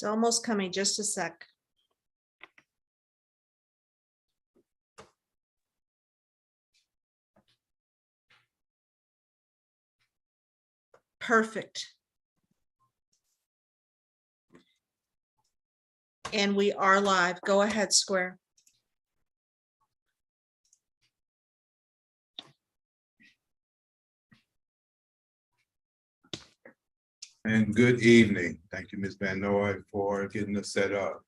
It's almost coming, just a sec. Perfect. And we are live. Go ahead, Square. And good evening. Thank you, Ms. Van Noy, for getting us set up.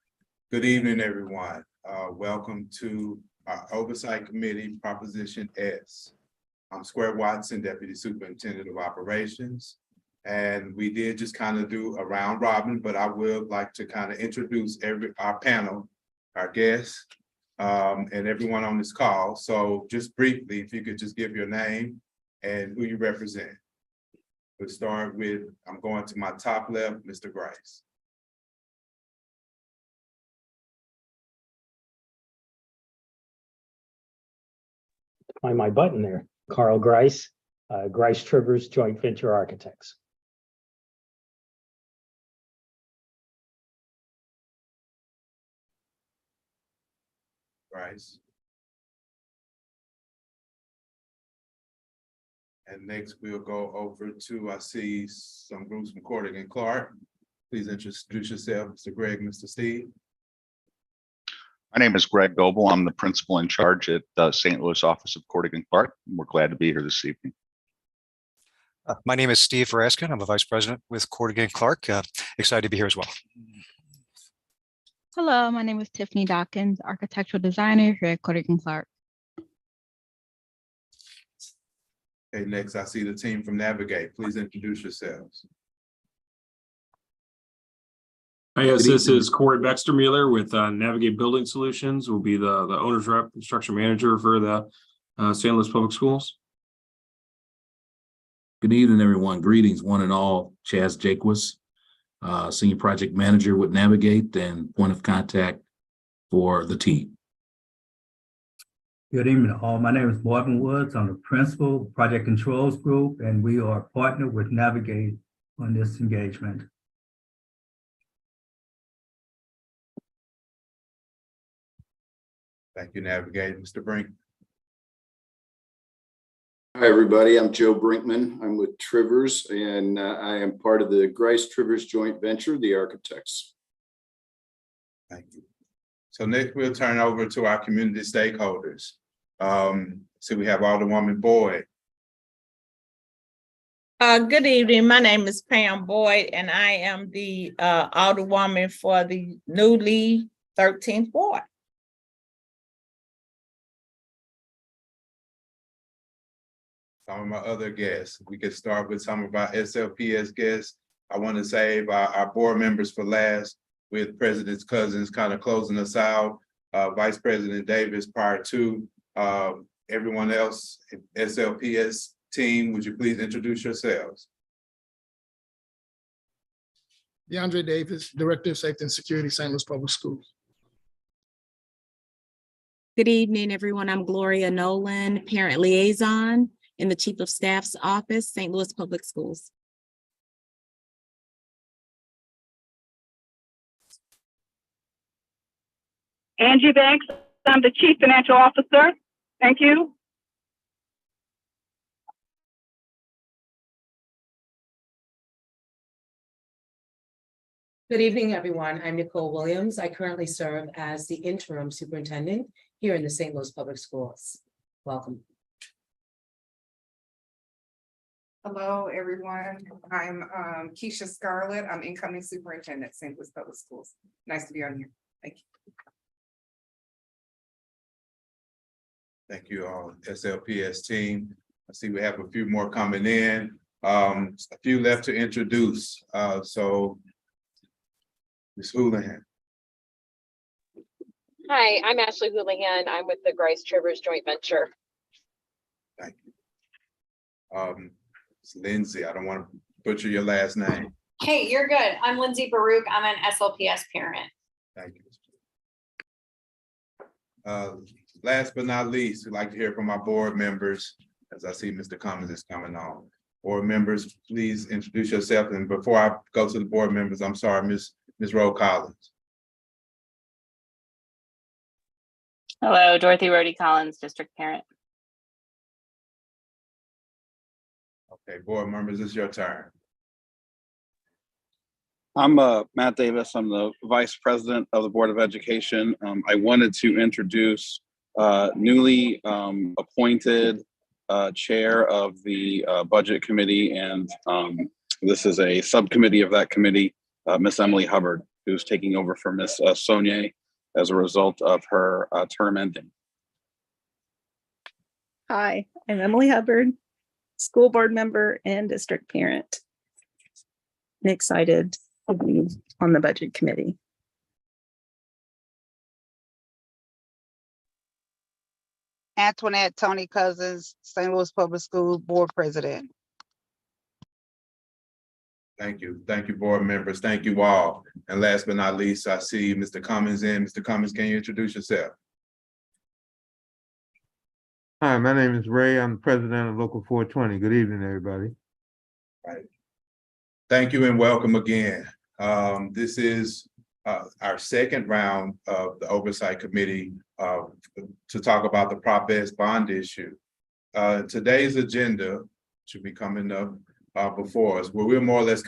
Good evening, everyone. Welcome to our Oversight Committee Proposition S. I'm Square Watson, Deputy Superintendent of Operations. And we did just kind of do a round robin, but I would like to kind of introduce our panel, our guests, and everyone on this call. So just briefly, if you could just give your name and who you represent. We'll start with, I'm going to my top left, Mr. Grice. Find my button there. Carl Grice, Grice Trivers Joint Venture Architects. Grice. And next we'll go over to, I see some groups from Corrigan Clark. Please introduce yourself, Mr. Greg, Mr. Steve. My name is Greg Goebel. I'm the principal in charge at the St. Louis office of Corrigan Clark. We're glad to be here this evening. My name is Steve Raskin. I'm a vice president with Corrigan Clark. Excited to be here as well. Hello, my name is Tiffany Dawkins, architectural designer here at Corrigan Clark. Okay, next I see the team from Navigate. Please introduce yourselves. Hi, yes, this is Corey Baxter-Mueller with Navigate Building Solutions. Will be the owner's rep, construction manager for the St. Louis Public Schools. Good evening, everyone. Greetings, one and all. Chaz Jaquis, Senior Project Manager with Navigate and point of contact for the team. Good evening, all. My name is Marvin Woods. I'm the principal of Project Controls Group, and we are partnered with Navigate on this engagement. Thank you, Navigate. Mr. Brink. Hi, everybody. I'm Joe Brinkman. I'm with Trivers, and I am part of the Grice Trivers joint venture, the architects. Thank you. So next we'll turn over to our community stakeholders. So we have Alderwoman Boyd. Good evening. My name is Pam Boyd, and I am the Alderwoman for the newly 13th Ward. Some of my other guests. We could start with some of our SLPS guests. I want to save our board members for last, with President's Cousins kind of closing us out, Vice President Davis prior to everyone else. SLPS team, would you please introduce yourselves? DeAndre Davis, Director of Safety and Security, St. Louis Public Schools. Good evening, everyone. I'm Gloria Nolan, Parent Liaison in the Chief of Staff's Office, St. Louis Public Schools. Angie Banks, I'm the Chief Financial Officer. Thank you. Good evening, everyone. I'm Nicole Williams. I currently serve as the interim superintendent here in the St. Louis Public Schools. Welcome. Hello, everyone. I'm Keisha Scarlett. I'm incoming superintendent, St. Louis Public Schools. Nice to be on here. Thank you. Thank you all, SLPS team. I see we have a few more coming in. A few left to introduce. So Ms. Houlihan. Hi, I'm Ashley Houlihan. I'm with the Grice Trivers joint venture. Thank you. It's Lindsay. I don't want to butcher your last name. Hey, you're good. I'm Lindsay Baruch. I'm an SLPS parent. Thank you. Last but not least, we'd like to hear from our board members, as I see Mr. Cummins is coming on. Board members, please introduce yourself. And before I go to the board members, I'm sorry, Ms. Ms. Rowe Collins. Hello, Dorothy Rhodey Collins, district parent. Okay, board members, it's your turn. I'm Matt Davis. I'm the Vice President of the Board of Education. I wanted to introduce newly appointed Chair of the Budget Committee, and this is a subcommittee of that committee, Miss Emily Hubbard, who's taking over for Miss Sonia as a result of her term ending. Hi, I'm Emily Hubbard, school board member and district parent. I'm excited to be on the budget committee. Antoinette Tony Cousins, St. Louis Public School Board President. Thank you. Thank you, board members. Thank you all. And last but not least, I see Mr. Cummins in. Mr. Cummins, can you introduce yourself? Hi, my name is Ray. I'm the president of Local 420. Good evening, everybody. Right. Thank you and welcome again. This is our second round of the Oversight Committee to talk about the Prop S bond issue. Today's agenda should be coming up before us, where we're more or less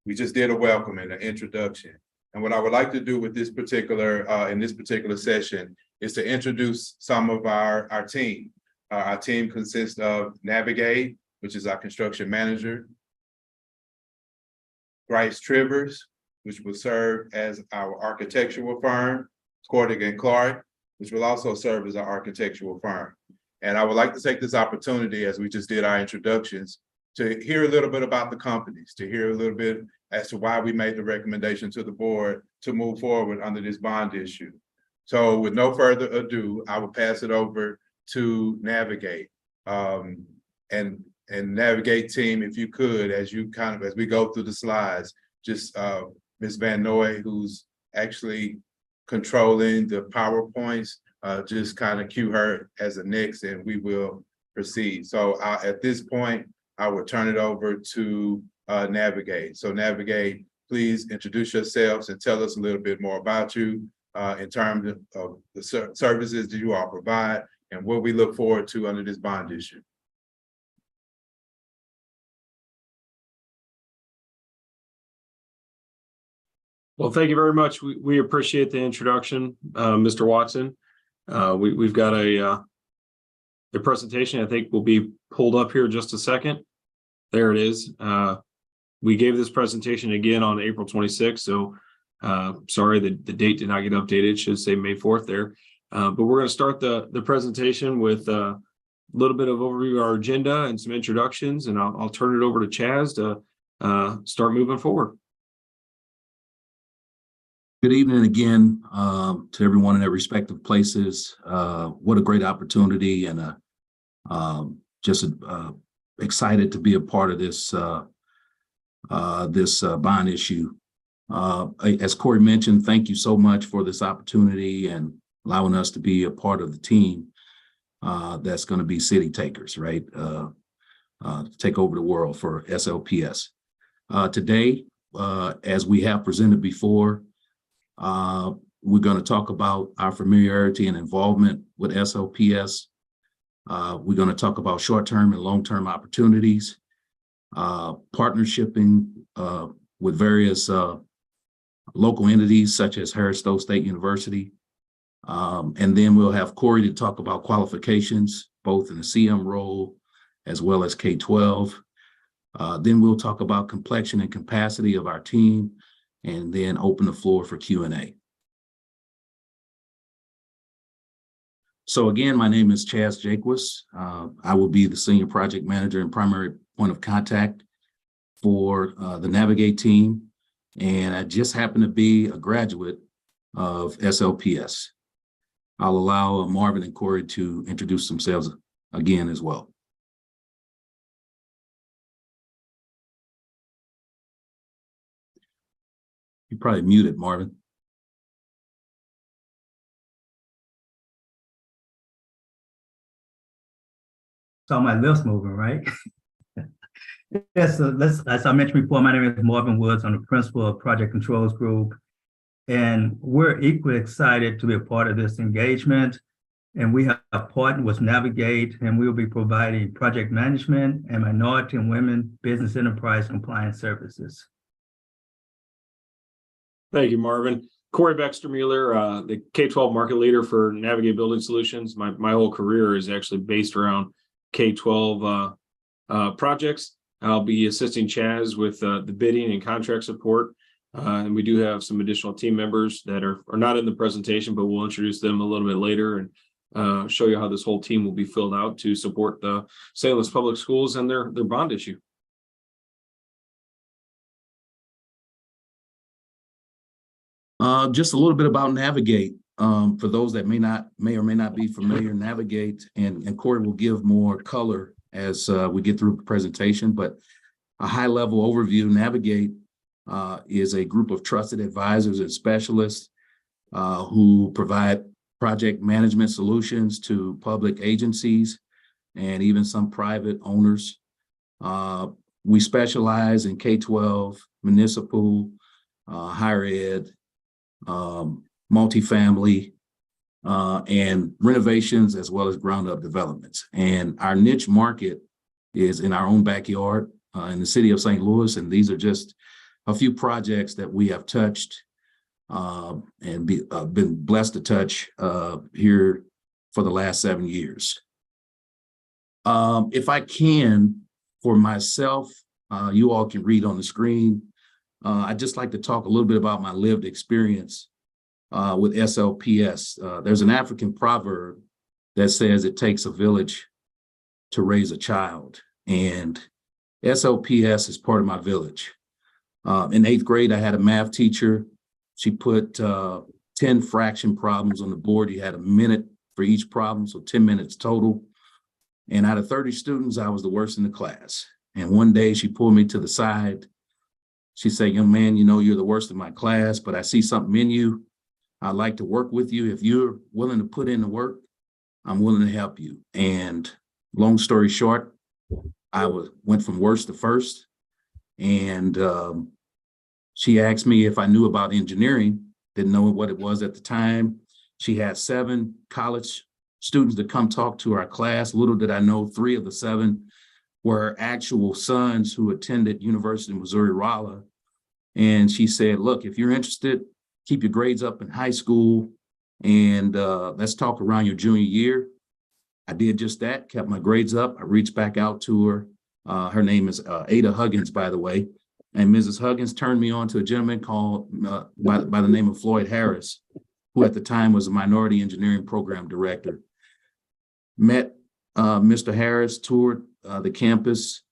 we just did a welcome and an introduction. And what I would like to do with this particular, in this particular session is to introduce some of our team. Our team consists of Navigate, which is our construction manager, Grice Trivers, which will serve as our architectural firm, Cordigan Clark, which will also serve as our architectural firm. And I would like to take this opportunity, as we just did our introductions, to hear a little bit about the companies, to hear a little bit as to why we made the recommendation to the board to move forward under this bond issue. So with no further ado, I will pass it over to Navigate. And Navigate team, if you could, as we go through the slides, just Ms. Van Noy, who's actually controlling the PowerPoints, just cue her as a next and we will proceed. So at this point, I will turn it over to Navigate. So Navigate, please introduce yourselves and tell us a little bit more about you in terms of the services that you all provide and what we look forward to under this bond issue. Well, thank you very much. We appreciate the introduction, Mr. Watson. We've got a presentation I think will be pulled up here in just a second. There it is. We gave this presentation again on April 26th, so sorry the date did not get updated. It should say May 4th there. But we're going to start the presentation with a little bit of overview of our agenda and some introductions, and I'll turn it over to Chaz to start moving forward. Good evening again to everyone in their respective places. What a great opportunity, and just excited to be a part of this bond issue. As Corey mentioned, thank you so much for this opportunity and allowing us to be a part of the team that's going to be city takers, right? Take over the world for SLPS. Today, as we have presented before, we're going to talk about our familiarity and involvement with SLPS. We're going to talk about short-term and long-term opportunities, partnershiping with various local entities such as Harris Stowe State University. And then we'll have Corey to talk about qualifications, both in the CM role as well as K-12. Then we'll talk about complexion and capacity of our team, and then open the floor for Q&A. So again, my name is Chaz Jaquis. I will be the senior project manager and primary point of contact for the Navigate team. And I just happen to be a graduate of SLPS. I'll allow Marvin and Corey to introduce themselves again as well. You probably muted, Marvin. Saw my lips moving, right? Yes, so as I mentioned before, my name is Marvin Woods. I'm the principal of Project Controls Group. And we're equally excited to be a part of this engagement. And we have partnered with Navigate, and we will be providing project management and minority and women business enterprise compliance services. Thank you, Marvin. Corey Baxter Mueller, the K-12 market leader for Navigate Building Solutions. My whole career is actually based around K-12 projects. I'll be assisting Chaz with the bidding and contract support. And we do have some additional team members that are not in the presentation, but we'll introduce them a little bit later and show you how this whole team will be filled out to support the St. Louis Public Schools and their bond issue. Just a little bit about Navigate. For those that may or may not be familiar, Navigate, and Corey will give more color as we get through the presentation, but a high-level overview. Navigate is a group of trusted advisors and specialists who provide project management solutions to public agencies and even some private owners. We specialize in K-12, municipal, higher ed, multifamily, and renovations, as well as ground-up developments. And our niche market is in our own backyard in the city of St. Louis, and these are just a few projects that we have touched and been blessed to touch here for the last 7 years. If I can, for myself, you all can read on the screen. I'd just like to talk a little bit about my lived experience with SLPS. There's an African proverb that says it takes a village to raise a child, and SLPS is part of my village. In 8th grade, I had a math teacher. She put 10 fraction problems on the board. You had a minute for each problem, so 10 minutes total. And out of 30 students, I was the worst in the class. And one day she pulled me to the side. She said, "Young man, you know, you're the worst in my class, but I see something in you. I'd like to work with you. If you're willing to put in the work, I'm willing to help you." And long story short, I went from worst to first. And she asked me if I knew about engineering, didn't know what it was at the time. She had 7 college students to come talk to our class. Little did I know, 3 of the 7 were actual sons who attended University of Missouri-Rolla. And she said, "Look, if you're interested, keep your grades up in high school and let's talk around your junior year." I did just that, kept my grades up. I reached back out to her. Her name is Ada Huggins, by the way. And Mrs. Huggins turned me on to a gentleman called by the name of Floyd Harris, who at the time was a minority engineering program director. Met Mr. Harris, toured the campus,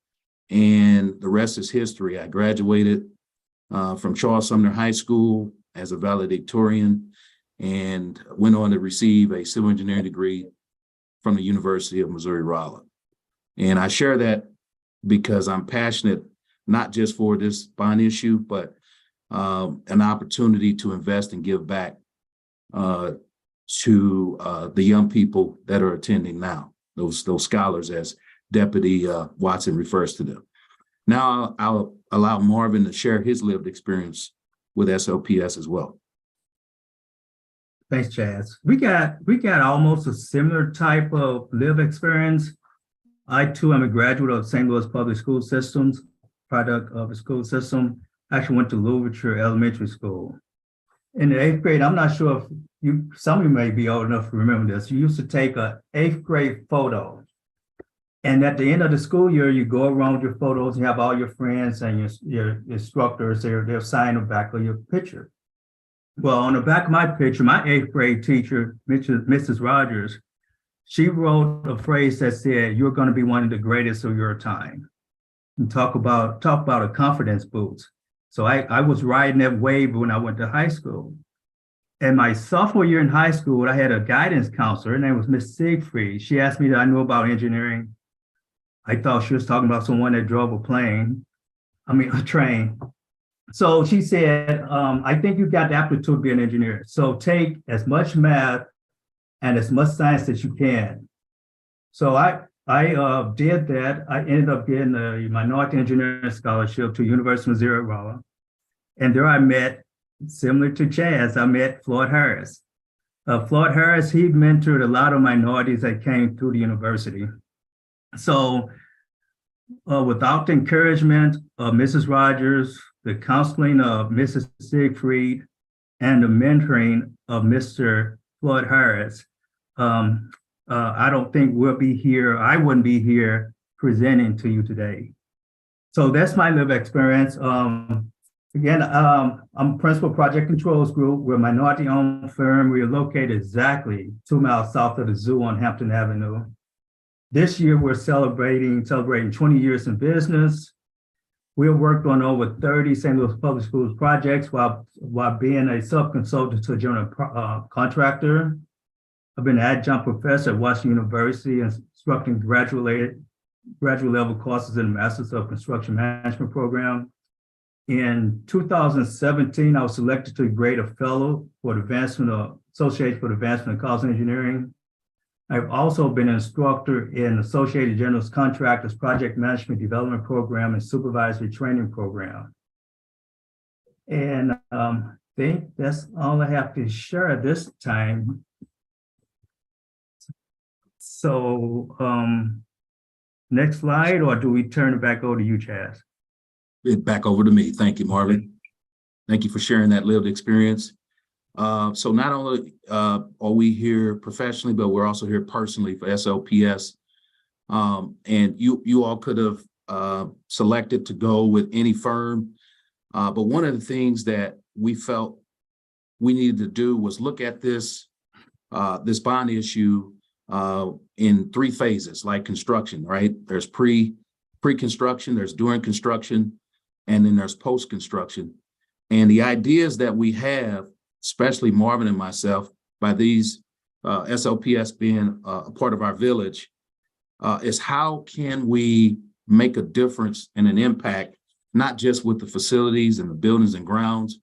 and the rest is history. I graduated from Charles Sumner High School as a valedictorian and went on to receive a civil engineering degree from the University of Missouri-Rolla. And I share that because I'm passionate, not just for this bond issue, but an opportunity to invest and give back to the young people that are attending now, those scholars, as Deputy Watson refers to them. Now I'll allow Marvin to share his lived experience with SLPS as well. Thanks, Chaz. We got almost a similar type of lived experience. I too am a graduate of St. Louis Public School Systems, product of the school system. I actually went to Louverture Elementary School. In the 8th grade, I'm not sure if some of you may be old enough to remember this. You used to take an 8th grade photo. And at the end of the school year, you go around with your photos and you have all your friends and your instructors, they'll sign the back of your picture. Well, on the back of my picture, my 8th grade teacher, Mrs. Rogers, she wrote a phrase that said, "You're going to be one of the greatest of your time." And talk about a confidence boost. So I was riding that wave when I went to high school. And my sophomore year in high school, I had a guidance counselor. Her name was Miss Siegfried. She asked me that I knew about engineering. I thought she was talking about someone that drove a train. So she said, "I think you've got the aptitude to be an engineer. So take as much math and as much science as you can." So I did that. I ended up getting a minority engineering scholarship to University of Missouri at Rolla. And there I met, similar to Chaz, I met Floyd Harris. Floyd Harris, he mentored a lot of minorities that came through the university. So without the encouragement of Mrs. Rogers, the counseling of Mrs. Siegfried, and the mentoring of Mr. Floyd Harris, I don't think we'll be here. I wouldn't be here presenting to you today. So that's my lived experience. Again, I'm principal project controls group. We're a minority-owned firm. We are located exactly 2 miles south of the zoo on Hampton Avenue. This year, we're celebrating 20 years in business. We have worked on over 30 St. Louis Public Schools projects while being a sub-consultant to a general contractor. I've been an adjunct professor at Washington University, instructing graduate level courses in the Masters of Construction Management program. In 2017, I was selected to grade a fellow for the advancement of Association for the Advancement of College Engineering. I've also been an instructor in Associated General Contractors Project Management Development Program and Supervisory Training Program. And I think that's all I have to share at this time. So next slide, or do we turn it back over to you, Chaz? Back over to me. Thank you, Marvin. Thank you for sharing that lived experience. So not only are we here professionally, but we're also here personally for SLPS. And you all could have selected to go with any firm. But one of the things that we felt we needed to do was look at this bond issue in 3 phases, like construction, right? There's pre-construction, there's during construction, and then there's post-construction. And the ideas that we have, especially Marvin and myself, by these SLPS being a part of our village, is how can we make a difference and an impact, not just with the facilities and the buildings and grounds,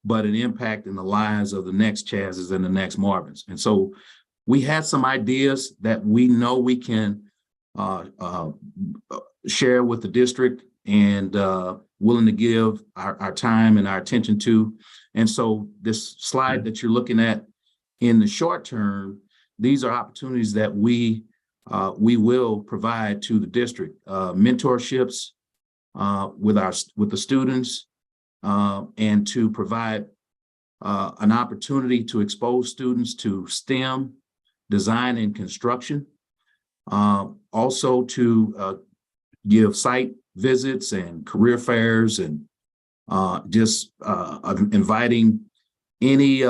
but an impact in the lives of the next Chaz's and the next Marvins. And so we had some ideas that we know we can share with the district and willing to give our time and our attention to. And so this slide that you're looking at in the short term, these are opportunities that we will provide to the district, mentorships with the students, and to provide an opportunity to expose students to STEM, design and construction, also to give site visits and career fairs, and just inviting any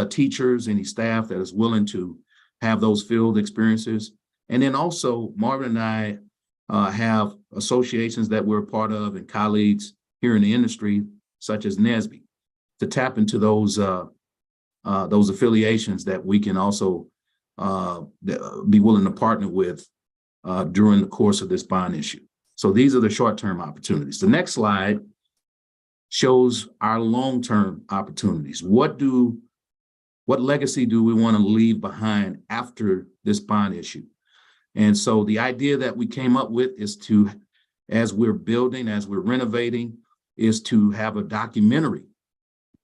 teachers, any staff that is willing to have those field experiences. And then also Marvin and I have associations that we're a part of and colleagues here in the industry, such as NSBE, to tap into those affiliations that we can also be willing to partner with during the course of this bond issue. So these are the short-term opportunities. The next slide shows our long-term opportunities. What legacy do we want to leave behind after this bond issue? And so the idea that we came up with is to, as we're building, as we're renovating, is to have a documentary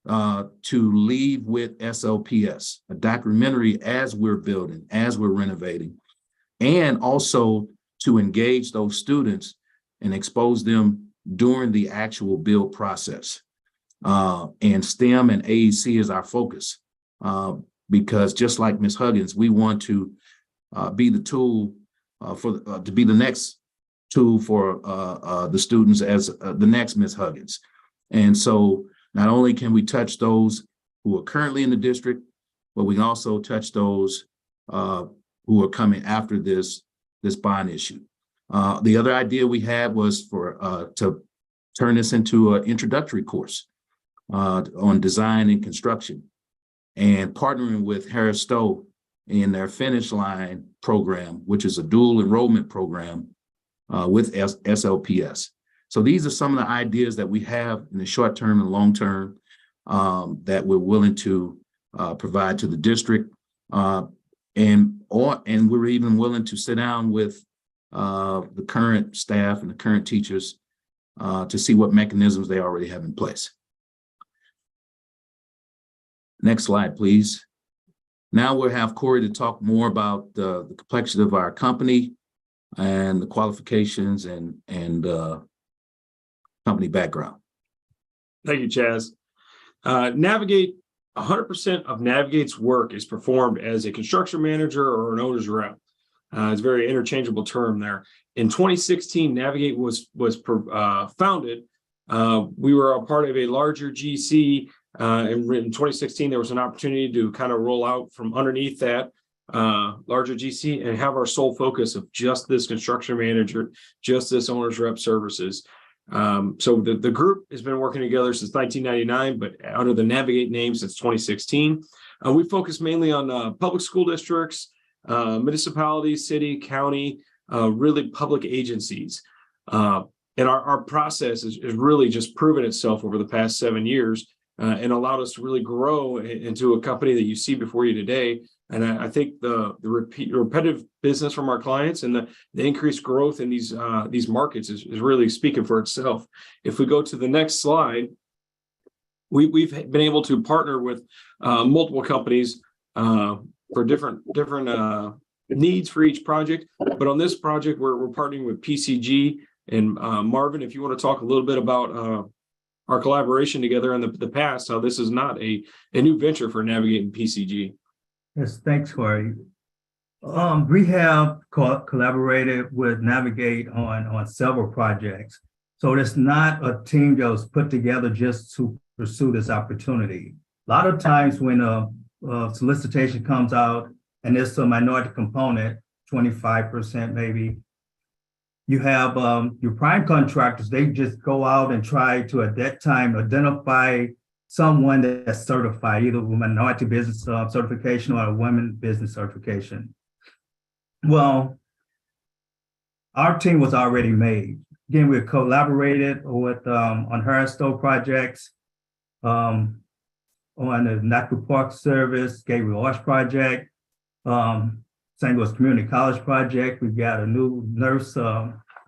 to leave with SLPS, a documentary as we're building, as we're renovating, and also to engage those students and expose them during the actual build process. And STEM and AEC is our focus, because just like Ms. Huggins, we want to be the tool to be the next tool for the students as the next Ms. Huggins. And so not only can we touch those who are currently in the district, but we can also touch those who are coming after this bond issue. The other idea we had was to turn this into an introductory course on design and construction, and partnering with Harris Stowe in their Finish Line program, which is a dual enrollment program with SLPS. So these are some of the ideas that we have in the short term and long term that we're willing to provide to the district. And and we're even willing to sit down with the current staff and the current teachers to see what mechanisms they already have in place. Next slide, please. Now we'll have Corey to talk more about the complexity of our company and the qualifications and company background. Thank you, Chaz. Navigate, 100% of Navigate's work is performed as a construction manager or an owner's rep. It's a very interchangeable term there. In 2016, Navigate was founded. We were a part of a larger GC. In 2016, there was an opportunity to kind of roll out from underneath that larger GC and have our sole focus of just this construction manager, just this owner's rep services. So the group has been working together since 1999, but under the Navigate name since 2016. We focus mainly on public school districts, municipalities, city, county, really public agencies. And our process is really just proven itself over the past 7 years and allowed us to really grow into a company that you see before you today. And I think the repetitive business from our clients and the increased growth in these markets is really speaking for itself. If we go to the next slide, we've been able to partner with multiple companies for different needs for each project. But on this project, we're partnering with PCG. And Marvin, if you want to talk a little bit about our collaboration together in the past, how this is not a new venture for Navigate and PCG. Yes, thanks, Corey. We have collaborated with Navigate on several projects. So it's not a team that was put together just to pursue this opportunity. A lot of times when a solicitation comes out and there's a minority component, 25% maybe, you have your prime contractors, they just go out and try to, at that time, identify someone that's certified, either with minority business certification or a women business certification. Well, our team was already made. Again, we collaborated with on Harris Stowe projects, on the Nacru Park Service, Gabriel Arch project, St. Louis Community College project. We've got a new nurse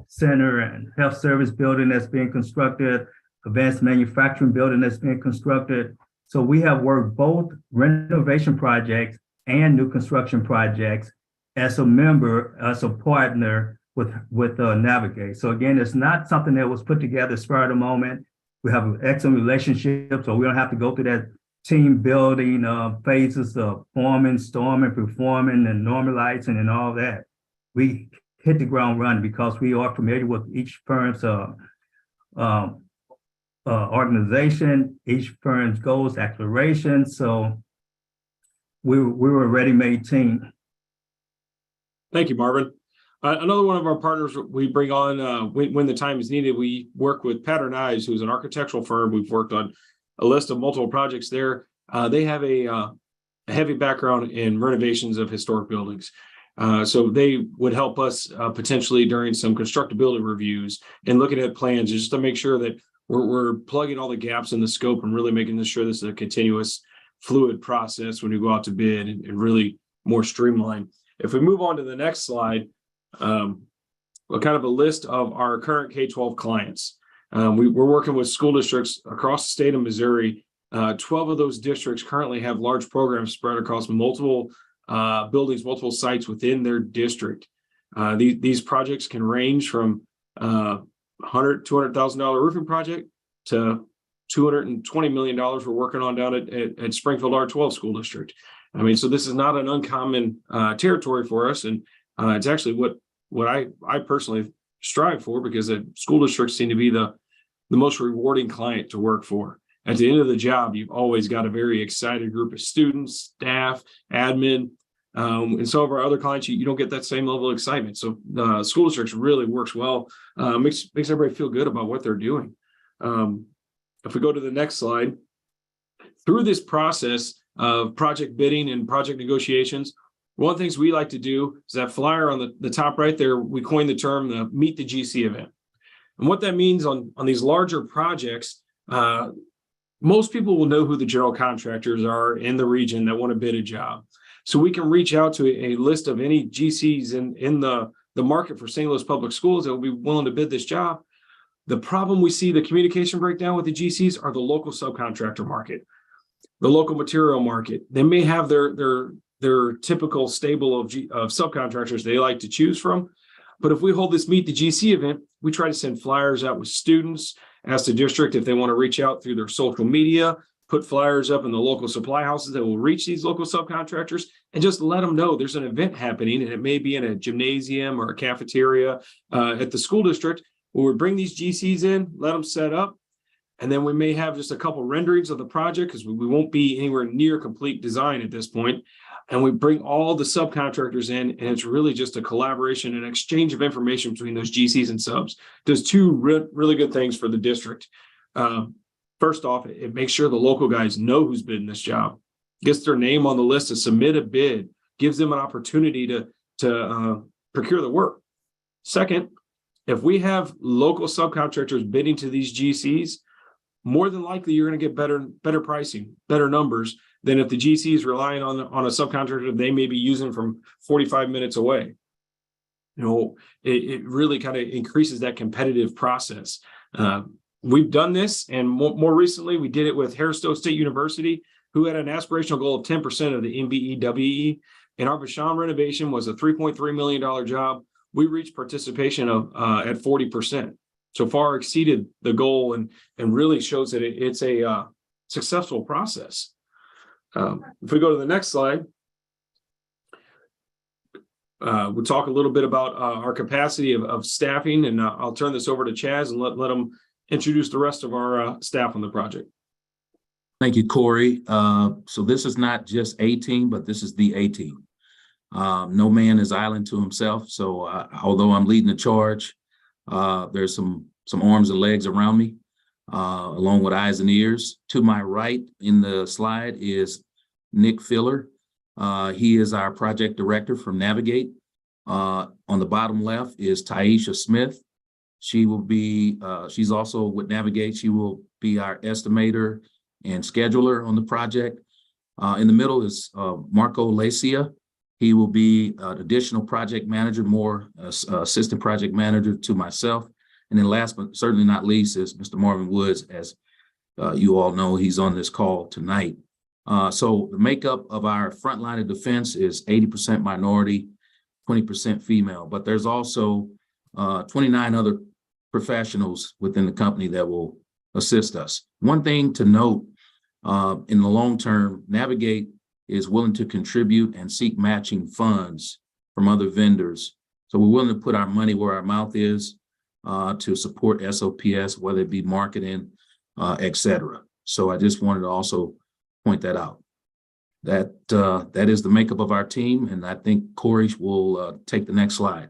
center and health service building that's being constructed, advanced manufacturing building that's being constructed. So we have worked both renovation projects and new construction projects as a member, as a partner with Navigate. So again, it's not something that was put together spur of the moment. We have an excellent relationship, so we don't have to go through that team building phases of forming, storming, performing, and normalizing and all that. We hit the ground running because we are familiar with each firm's organization, each firm's goals, aspirations. So we were a ready-made team. Thank you, Marvin. Another one of our partners we bring on when the time is needed, we work with Pattern Eyes, who's an architectural firm. We've worked on a list of multiple projects there. They have a heavy background in renovations of historic buildings. So they would help us potentially during some constructability reviews and looking at plans just to make sure that we're plugging all the gaps in the scope and really making sure this is a continuous fluid process when we go out to bid and really more streamlined. If we move on to the next slide, kind of a list of our current K-12 clients. We're working with school districts across the state of Missouri. 12 of those districts currently have large programs spread across multiple buildings, multiple sites within their district. These projects can range from $200,000 roofing project to $220 million we're working on down at Springfield R12 School District. I mean, so this is not an uncommon territory for us, and it's actually what I personally strive for, because the school districts seem to be the most rewarding client to work for. At the end of the job, you've always got a very excited group of students, staff, admin, and some of our other clients, you don't get that same level of excitement. So school districts really works well, makes everybody feel good about what they're doing. If we go to the next slide, through this process of project bidding and project negotiations, one of the things we like to do is that flyer on the top right there, we coined the term the Meet the GC event. And what that means on these larger projects, most people will know who the general contractors are in the region that want to bid a job. So we can reach out to a list of any GCs in the market for St. Louis Public Schools that will be willing to bid this job. The problem we see, the communication breakdown with the GCs, are the local subcontractor market, the local material market. They may have their typical stable of subcontractors they like to choose from. But if we hold this Meet the GC event, we try to send flyers out with students, ask the district if they want to reach out through their social media, put flyers up in the local supply houses that will reach these local subcontractors, and just let them know there's an event happening, and it may be in a gymnasium or a cafeteria at the school district, where we bring these GCs in, let them set up, and then we may have just a couple renderings of the project because we won't be anywhere near complete design at this point. And we bring all the subcontractors in, and it's really just a collaboration and exchange of information between those GCs and subs. Does two really good things for the district. First off, it makes sure the local guys know who's bidding this job, gets their name on the list to submit a bid, gives them an opportunity to procure the work. Second, if we have local subcontractors bidding to these GCs, more than likely you're going to get better pricing, better numbers than if the GC is relying on a subcontractor they may be using from 45 minutes away. It really kind of increases that competitive process. We've done this, and more recently, we did it with Harris-Stowe State University, who had an aspirational goal of 10% of the MBE-WE, and our Vashon renovation was a $3.3 million job. We reached participation of at 40%, so far exceeded the goal, and really shows that it's a successful process. If we go to the next slide, we'll talk a little bit about our capacity of staffing, and I'll turn this over to Chaz and let them introduce the rest of our staff on the project. Thank you, Corey. So this is not just a team, but this is the A team. No man is island to himself. So although I'm leading the charge, there's some arms and legs around me, along with eyes and ears. To my right in the slide is Nick Filler. He is our project director from Navigate. On the bottom left is Taisha Smith. She will be, she's also with Navigate. She will be our estimator and scheduler on the project. In the middle is Marco Lacia. He will be an additional project manager, more assistant project manager to myself. And then last but certainly not least is Mr. Marvin Woods. As you all know, he's on this call tonight. So the makeup of our front line of defense is 80% minority, 20% female, but there's also 29 other professionals within the company that will assist us. One thing to note, in the long term, Navigate is willing to contribute and seek matching funds from other vendors. So we're willing to put our money where our mouth is to support SOPS, whether it be marketing, et cetera. So I just wanted to also point that out. That is the makeup of our team, and I think Corey will take the next slide.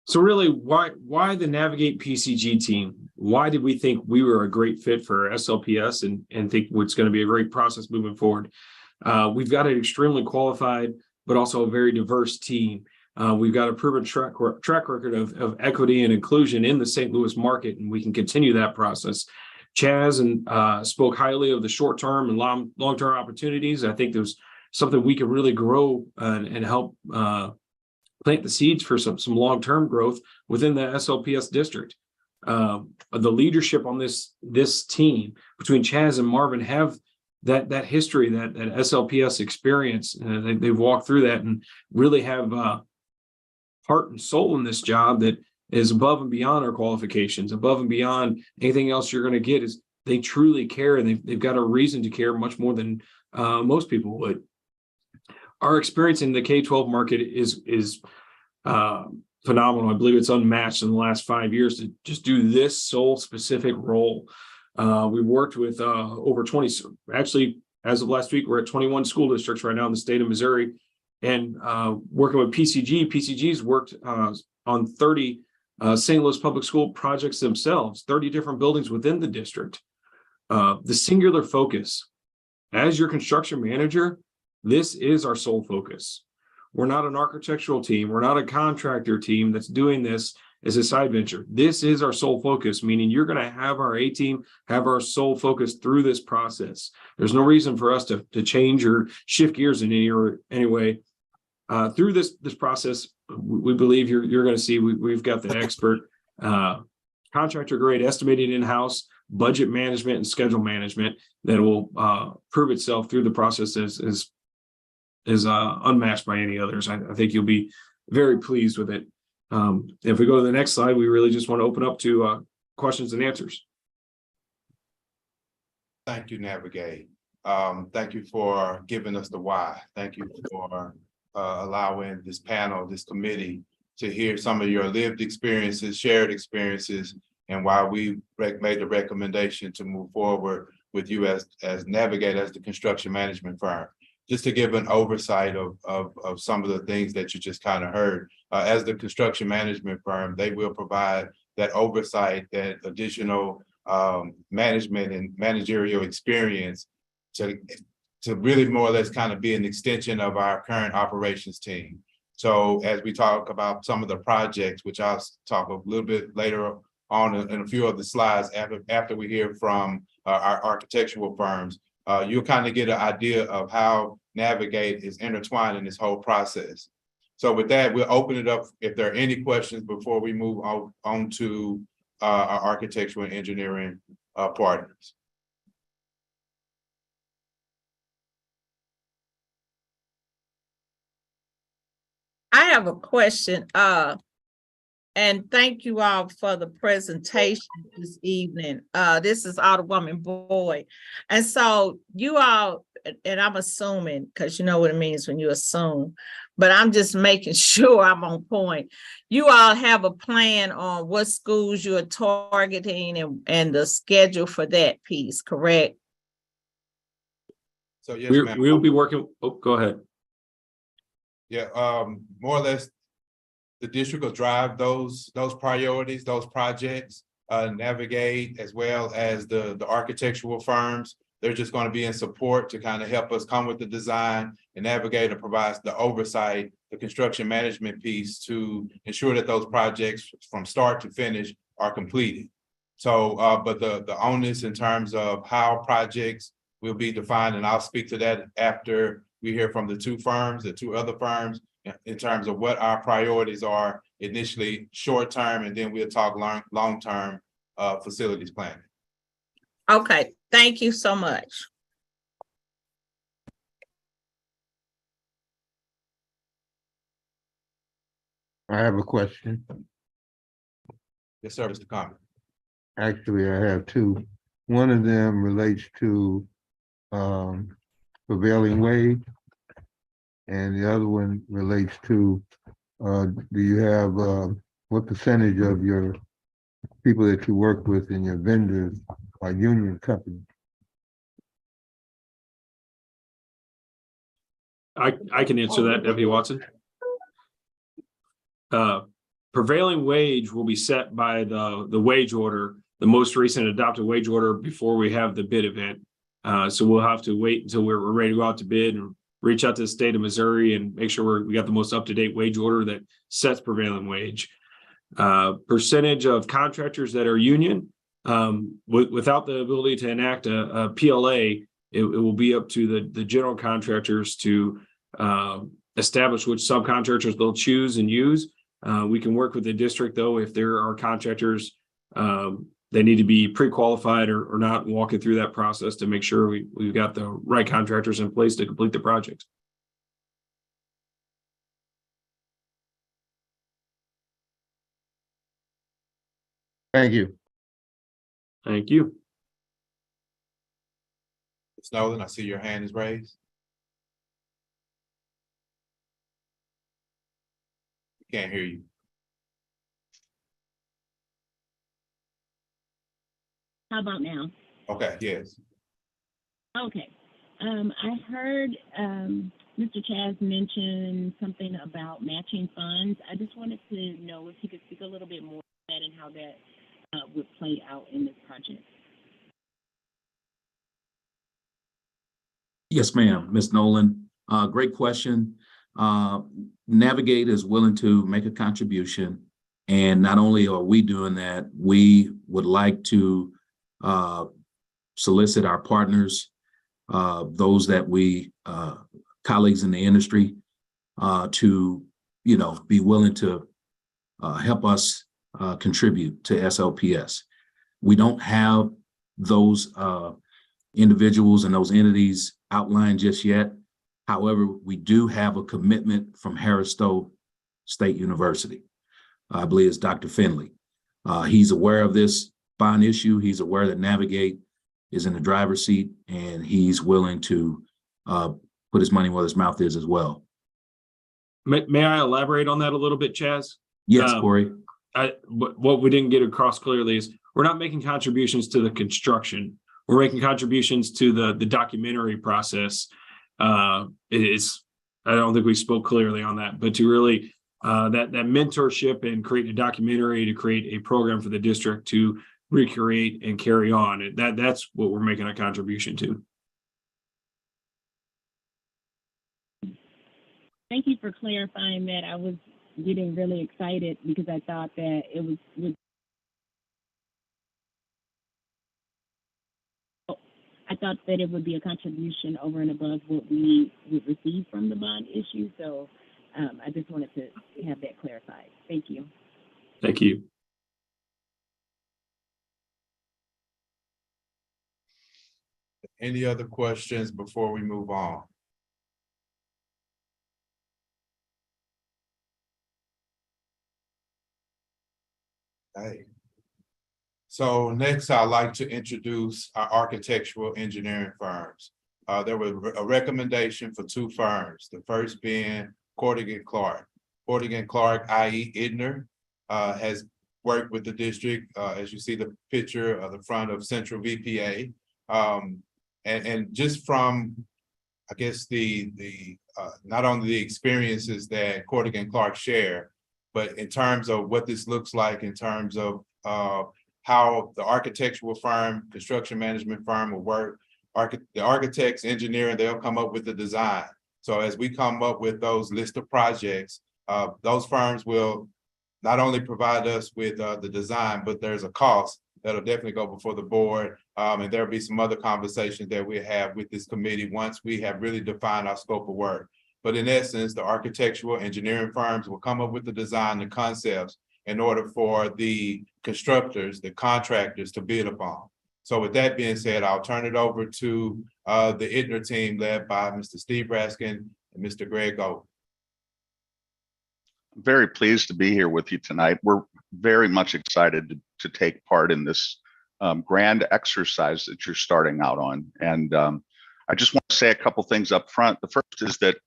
So really, why the Navigate PCG team? Why did we think we were a great fit for SLPS and think it's going to be a great process moving forward? We've got an extremely qualified, but also a very diverse team. We've got a proven track record of equity and inclusion in the St. Louis market, and we can continue that process. Chaz spoke highly of the short-term and long-term opportunities. I think there's something we can really grow and help plant the seeds for some long-term growth within the SLPS district. The leadership on this team between Chaz and Marvin have that history, that SLPS experience. They've walked through that and really have heart and soul in this job that is above and beyond our qualifications, above and beyond anything else you're going to get. Is they truly care, and they've got a reason to care much more than most people would. Our experience in the K-12 market is phenomenal. I believe it's unmatched in the last 5 years to just do this sole specific role. We've worked with over 20, actually, as of last week, we're at 21 school districts right now in the state of Missouri, and working with PCG. PCG's worked on 30 St. Louis Public School projects themselves, 30 different buildings within the district. The singular focus, as your construction manager, this is our sole focus. We're not an architectural team. We're not a contractor team that's doing this as a side venture. This is our sole focus, meaning you're going to have our A team have our sole focus through this process. There's no reason for us to change or shift gears in any way. Through this process, we believe you're going to see we've got the expert contractor grade estimating in-house, budget management and schedule management that will prove itself through the process as unmatched by any others. I think you'll be very pleased with it. If we go to the next slide, we really just want to open up to questions and answers. Thank you, Navigate. Thank you for giving us the why. Thank you for allowing this panel, this committee, to hear some of your lived experiences, shared experiences, and why we made the recommendation to move forward with you as Navigate as the construction management firm. Just to give an oversight of some of the things that you just kind of heard. As the construction management firm, they will provide that oversight, that additional management and managerial experience to really more or less kind of be an extension of our current operations team. So as we talk about some of the projects, which I'll talk a little bit later on in a few of the slides after we hear from our architectural firms, you'll kind of get an idea of how Navigate is intertwined in this whole process. So with that, we'll open it up if there are any questions before we move on to our architectural and engineering partners. I have a question, and thank you all for the presentation this evening. This is Alderwoman Boyd. And so you all, and I'm assuming, because you know what it means when you assume, but I'm just making sure I'm on point. You all have a plan on what schools you are targeting and the schedule for that piece, correct? So yes, ma'am. We'll be working, go ahead. Yeah, more or less, the district will drive those priorities, those projects, Navigate, as well as the architectural firms. They're just going to be in support to kind of help us come with the design, and Navigate provides the oversight, the construction management piece to ensure that those projects from start to finish are completed. So, but the onus in terms of how projects will be defined, and I'll speak to that after we hear from the two other firms, in terms of what our priorities are initially short-term, and then we'll talk long-term facilities planning. Okay, thank you so much. I have a question. Yes, sir, Mr. Carmen. Actually, I have two. One of them relates to prevailing wage, and the other one relates to do you have what percentage of your people that you work with and your vendors are union companies? I can answer that, Deputy Watson. Prevailing wage will be set by the wage order, the most recent adopted wage order, before we have the bid event. So we'll have to wait until we're ready to go out to bid and reach out to the state of Missouri and make sure we got the most up-to-date wage order that sets prevailing wage. Percentage of contractors that are union, without the ability to enact a PLA, it will be up to the general contractors to establish which subcontractors they'll choose and use. We can work with the district, though, if there are contractors they need to be pre-qualified or not, and walking through that process to make sure we've got the right contractors in place to complete the project. Thank you. Thank you. Ms. Nolan, I see your hand is raised. We can't hear you. How about now? Okay, yes. Okay. I heard Mr. Chaz mention something about matching funds. I just wanted to know if he could speak a little bit more on that and how that would play out in this project. Yes, ma'am, Ms. Nolan. Great question. Navigate is willing to make a contribution And not only are we doing that, we would like to solicit our partners, those that we, colleagues in the industry, to, be willing to help us contribute to SLPS. We don't have those individuals and those entities outlined just yet. However, we do have a commitment from Harris Stowe State University. I believe it's Dr. Finley. He's aware of this bond issue. He's aware that Navigate is in the driver's seat, and he's willing to put his money where his mouth is as well. May I elaborate on that a little bit, Chaz? Yes, Corey. What we didn't get across clearly is we're not making contributions to the construction. We're making contributions to the documentary process. I don't think we spoke clearly on that, but to really that mentorship and create a documentary, to create a program for the district to recreate and carry on. That's what we're making a contribution to. Thank you for clarifying that. I was getting really excited because I thought that it was I thought that it would be a contribution over and above what we would receive from the bond issue. So I just wanted to have that clarified. Thank you. Thank you. Any other questions before we move on? Okay. So next, I'd like to introduce our architectural engineering firms. There was a recommendation for two firms, the first being Cordigan Clark. Cordigan Clark, i.e. Idner, has worked with the district, as you see the picture of the front of Central VPA. And just from, I guess, not only the experiences that Cordigan Clark share, but in terms of what this looks like, in terms of how the architectural firm, construction management firm will work. The architects, engineering, they'll come up with the design. So as we come up with those list of projects, those firms will not only provide us with the design, but there's a cost that'll definitely go before the board. And there'll be some other conversations that we have with this committee once we have really defined our scope of work. But in essence, the architectural engineering firms will come up with the design, the concepts, in order for the constructors, the contractors to bid upon. So with that being said, I'll turn it over to the Idner team led by Mr. Steve Raskin and Mr. Greg O. Very pleased to be here with you tonight. We're very much excited to take part in this grand exercise that you're starting out on. And I just want to say a couple things up front. The first is that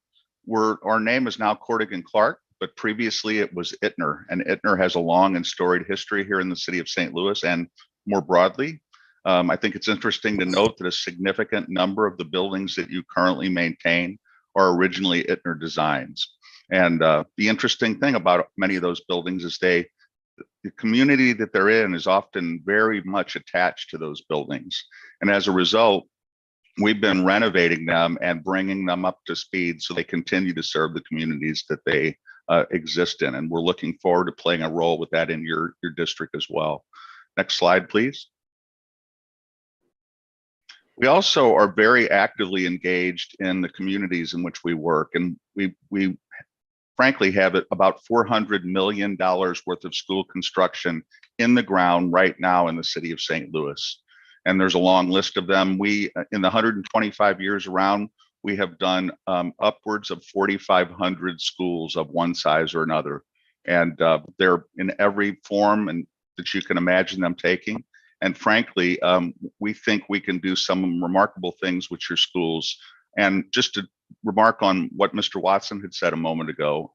our name is now Cordigan Clark, but previously it was Idner, and Idner has a long and storied history here in the city of St. Louis and more broadly. I think it's interesting to note that a significant number of the buildings that you currently maintain are originally Idner designs. And the interesting thing about many of those buildings is the community that they're in is often very much attached to those buildings. And as a result, we've been renovating them and bringing them up to speed so they continue to serve the communities that they exist in. And we're looking forward to playing a role with that in your district as well. Next slide, please. We also are very actively engaged in the communities in which we work. And we frankly have about $400 million worth of school construction in the ground right now in the city of St. Louis. And there's a long list of them. We, in the 125 years around, we have done upwards of 4,500 schools of one size or another. And they're in every form and that you can imagine them taking. And frankly, we think we can do some remarkable things with your schools. And just to remark on what Mr. Watson had said a moment ago,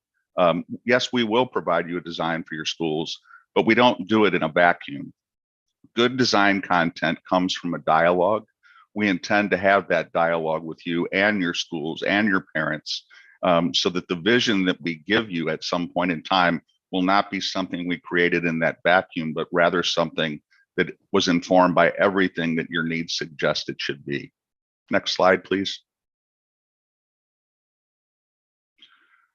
yes, we will provide you a design for your schools, but we don't do it in a vacuum. Good design content comes from a dialogue. We intend to have that dialogue with you and your schools and your parents, so that the vision that we give you at some point in time will not be something we created in that vacuum, but rather something that was informed by everything that your needs suggest it should be. Next slide, please.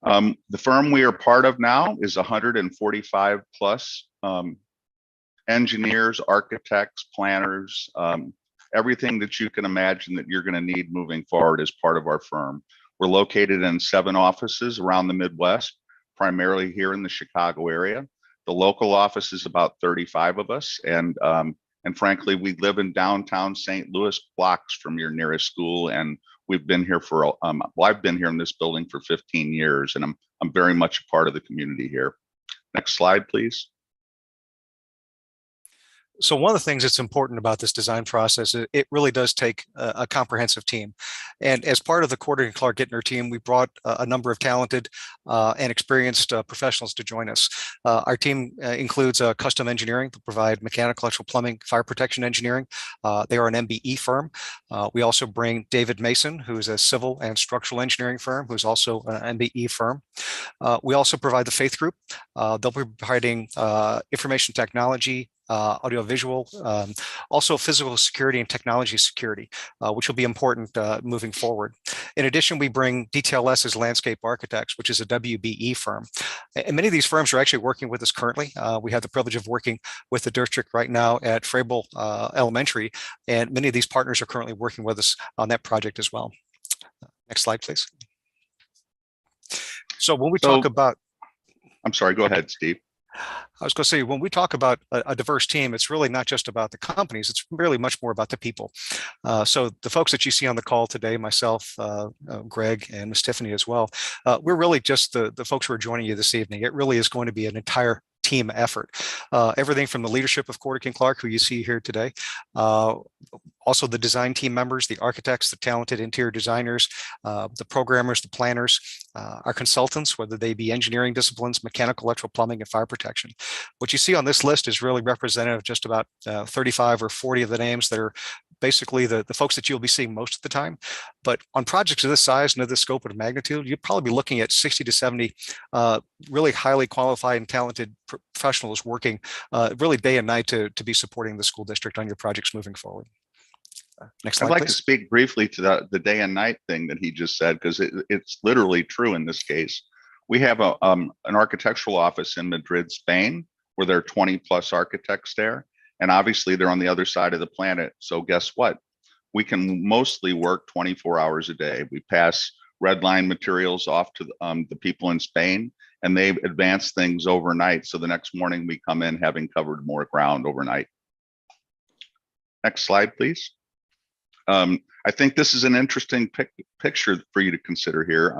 The firm we are part of now is 145 plus engineers, architects, planners, everything that you can imagine that you're going to need moving forward as part of our firm. We're located in 7 offices around the Midwest, primarily here in the Chicago area. The local office is about 35 of us, and frankly, we live in downtown St. Louis, blocks from your nearest school, and we've been here for well, I've been here in this building for 15 years, and I'm very much a part of the community here. Next slide, please. So one of the things that's important about this design process, it really does take a comprehensive team. And as part of the Corrigan Clark Gittner team, we brought a number of talented and experienced professionals to join us. Our team includes custom engineering to provide mechanical, electrical, plumbing, fire protection engineering. They are an MBE firm. We also bring David Mason, who is a civil and structural engineering firm, who's also an MBE firm. We also provide the Faith Group. They'll be providing information technology, audiovisual, also physical security and technology security, which will be important moving forward. In addition, we bring DTLS as Landscape Architects, which is a WBE firm. And many of these firms are actually working with us currently. We have the privilege of working with the district right now at Frable Elementary, and many of these partners are currently working with us on that project as well. Next slide, please. So when we talk about... I'm sorry, go ahead, Steve. I was going to say, when we talk about a diverse team, it's really not just about the companies, it's really much more about the people. So the folks that you see on the call today, myself, Greg, and Ms. Tiffany as well, we're really just the folks who are joining you this evening. It really is going to be an entire team effort. Everything from the leadership of Corrigan Clark, who you see here today, also the design team members, the architects, the talented interior designers, the programmers, the planners, our consultants, whether they be engineering disciplines, mechanical, electrical, plumbing, and fire protection. What you see on this list is really representative of just about 35 or 40 of the names that are basically the folks that you'll be seeing most of the time. But on projects of this size and of this scope and magnitude, you'd probably be looking at 60 to 70 really highly qualified and talented professionals working really day and night to be supporting the school district on your projects moving forward. Next slide, I'd like please. to speak briefly to the day and night thing that he just said, because it's literally true in this case. We have an architectural office in Madrid, Spain, where there are 20 plus architects there. And obviously they're on the other side of the planet. So guess what? We can mostly work 24 hours a day. We pass red line materials off to the people in Spain, and they advance things overnight. So the next morning we come in having covered more ground overnight. Next slide, please. I think this is an interesting picture for you to consider here.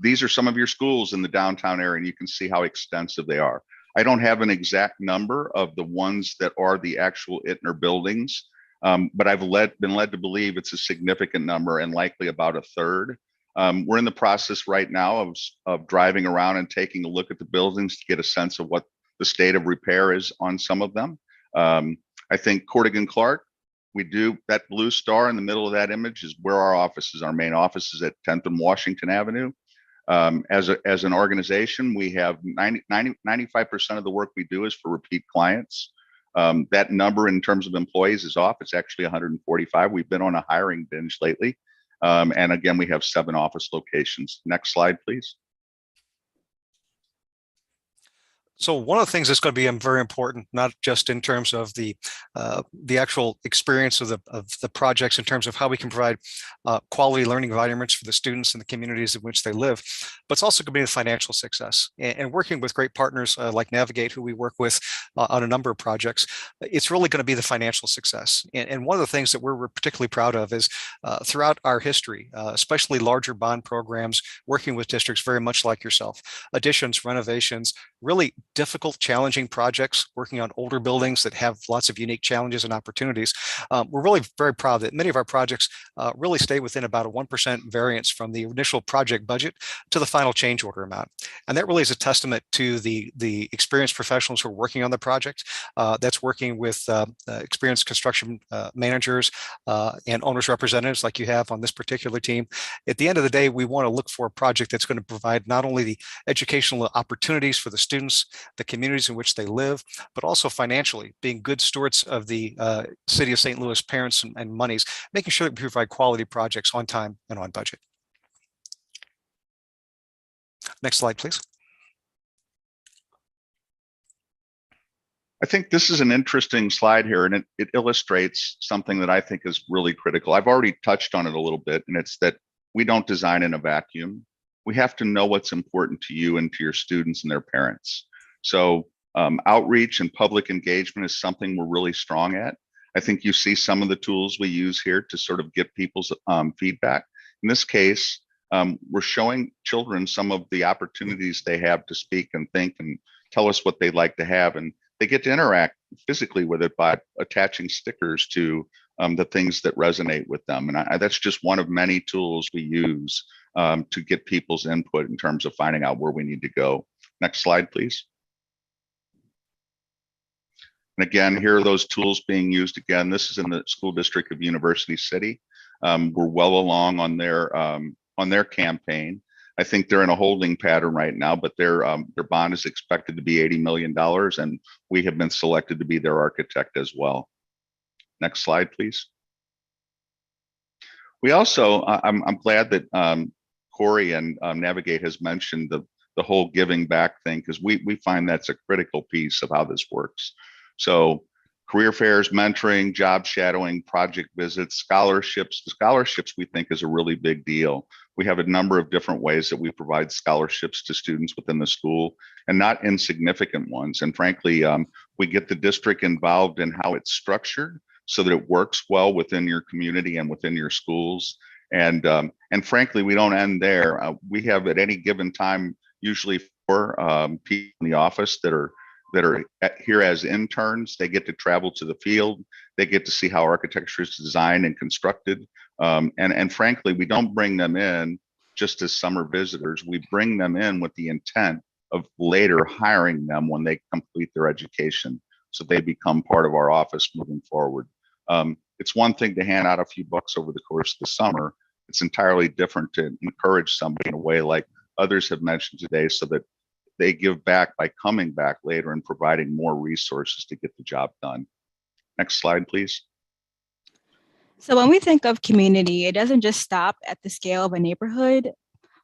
These are some of your schools in the downtown area, and you can see how extensive they are. I don't have an exact number of the ones that are the actual Ittner buildings, but I've been led to believe it's a significant number and likely about a third. We're in the process right now of driving around and taking a look at the buildings to get a sense of what the state of repair is on some of them. I think Corrigan Clark, we do, that blue star in the middle of that image is where our office is. Our main office is at 10th and Washington Avenue. As an organization, we have 95% of the work we do is for repeat clients. That number in terms of employees is off. It's actually 145. We've been on a hiring binge lately. And again, we have 7 office locations. Next slide, please. So one of the things that's going to be very important, not just in terms of the actual experience of the projects, in terms of how we can provide quality learning environments for the students and the communities in which they live, but it's also going to be the financial success. And working with great partners like Navigate, who we work with on a number of projects, it's really going to be the financial success. And one of the things that we're particularly proud of is throughout our history, especially larger bond programs, working with districts very much like yourself, additions, renovations, really difficult, challenging projects, working on older buildings that have lots of unique challenges and opportunities. We're really very proud that many of our projects really stay within about a 1% variance from the initial project budget to the final change order amount. And that really is a testament to the experienced professionals who are working on the project. That's working with experienced construction managers and owners representatives like you have on this particular team. At the end of the day, we want to look for a project that's going to provide not only the educational opportunities for the students, the communities in which they live, but also financially being good stewards of the city of St. Louis parents and monies, making sure that we provide quality projects on time and on budget. Next slide, please. I think this is an interesting slide here, and it illustrates something that I think is really critical. I've already touched on it a little bit, and it's that we don't design in a vacuum. We have to know what's important to you and to your students and their parents. So outreach and public engagement is something we're really strong at. I think you see some of the tools we use here to sort of get people's feedback. In this case, we're showing children some of the opportunities they have to speak and think and tell us what they'd like to have. And they get to interact physically with it by attaching stickers to the things that resonate with them. And that's just one of many tools we use to get people's input in terms of finding out where we need to go. Next slide, please. And again, here are those tools being used again. This is in the school district of University City. We're well along on their campaign. I think they're in a holding pattern right now, but their bond is expected to be $80 million, and we have been selected to be their architect as well. Next slide, please. We also, I'm glad that Corey and Navigate has mentioned the whole giving back thing, because we find that's a critical piece of how this works. So career fairs, mentoring, job shadowing, project visits, scholarships. The scholarships we think is a really big deal. We have a number of different ways that we provide scholarships to students within the school, and not insignificant ones. And frankly, we get the district involved in how it's structured so that it works well within your community and within your schools. And frankly, we don't end there. We have at any given time, usually 4 people in the office that are here as interns. They get to travel to the field. They get to see how architecture is designed and constructed. And frankly, we don't bring them in just as summer visitors. We bring them in with the intent of later hiring them when they complete their education, so they become part of our office moving forward. It's one thing to hand out a few bucks over the course of the summer. It's entirely different to encourage somebody in a way like others have mentioned today, so that they give back by coming back later and providing more resources to get the job done. Next slide, please. So when we think of community, it doesn't just stop at the scale of a neighborhood,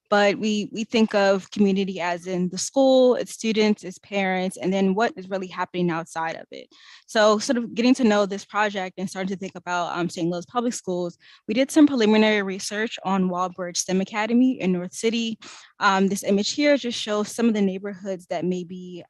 but we think of community as in the school, its students, its parents, and then what is really happening outside of it. So sort of getting to know this project and starting to think about St. Louis Public Schools, we did some preliminary research on Walbridge STEM Academy in North City. This image here just shows some of the neighborhoods that maybe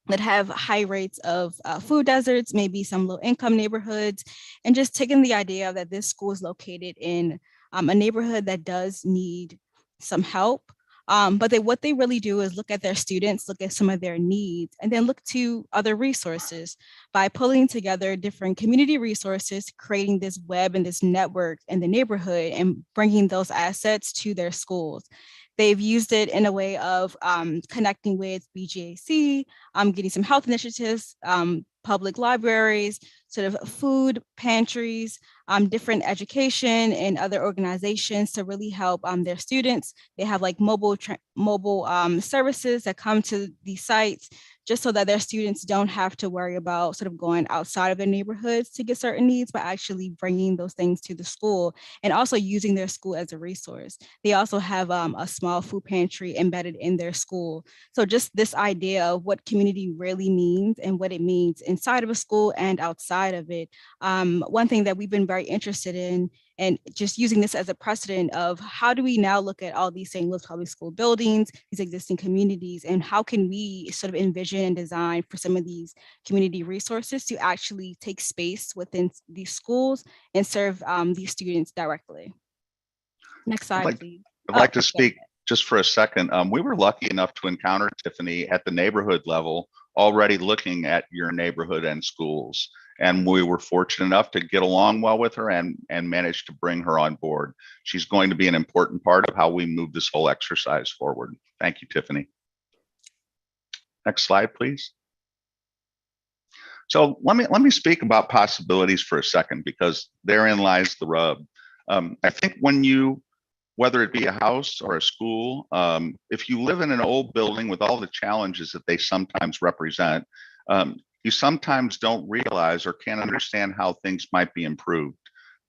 that have high rates of food deserts, maybe some low income neighborhoods, and just taking the idea that this school is located in a neighborhood that does need some help. But what they really do is look at their students, look at some of their needs, and then look to other resources by pulling together different community resources, creating this web and this network in the neighborhood and bringing those assets to their schools. They've used it in a way of connecting with BGAC, getting some health initiatives, public libraries, sort of food pantries, different education and other organizations to really help their students. They have like mobile services that come to these sites just so that their students don't have to worry about sort of going outside of their neighborhoods to get certain needs, but actually bringing those things to the school and also using their school as a resource. They also have a small food pantry embedded in their school. So just this idea of what community really means and what it means inside of a school and outside of it. One thing that we've been very interested in, and just using this as a precedent of how do we now look at all these St. Louis Public School buildings, these existing communities, and how can we sort of envision and design for some of these community resources to actually take space within these schools and serve these students directly. Next slide, please. I'd like to speak just for a second. We were lucky enough to encounter Tiffany at the neighborhood level, already looking at your neighborhood and schools. And we were fortunate enough to get along well with her and manage to bring her on board. She's going to be an important part of how we move this whole exercise forward. Thank you, Tiffany. Next slide, please. So let me speak about possibilities for a second, because therein lies the rub. I think whether it be a house or a school, if you live in an old building with all the challenges that they sometimes represent, you sometimes don't realize or can't understand how things might be improved.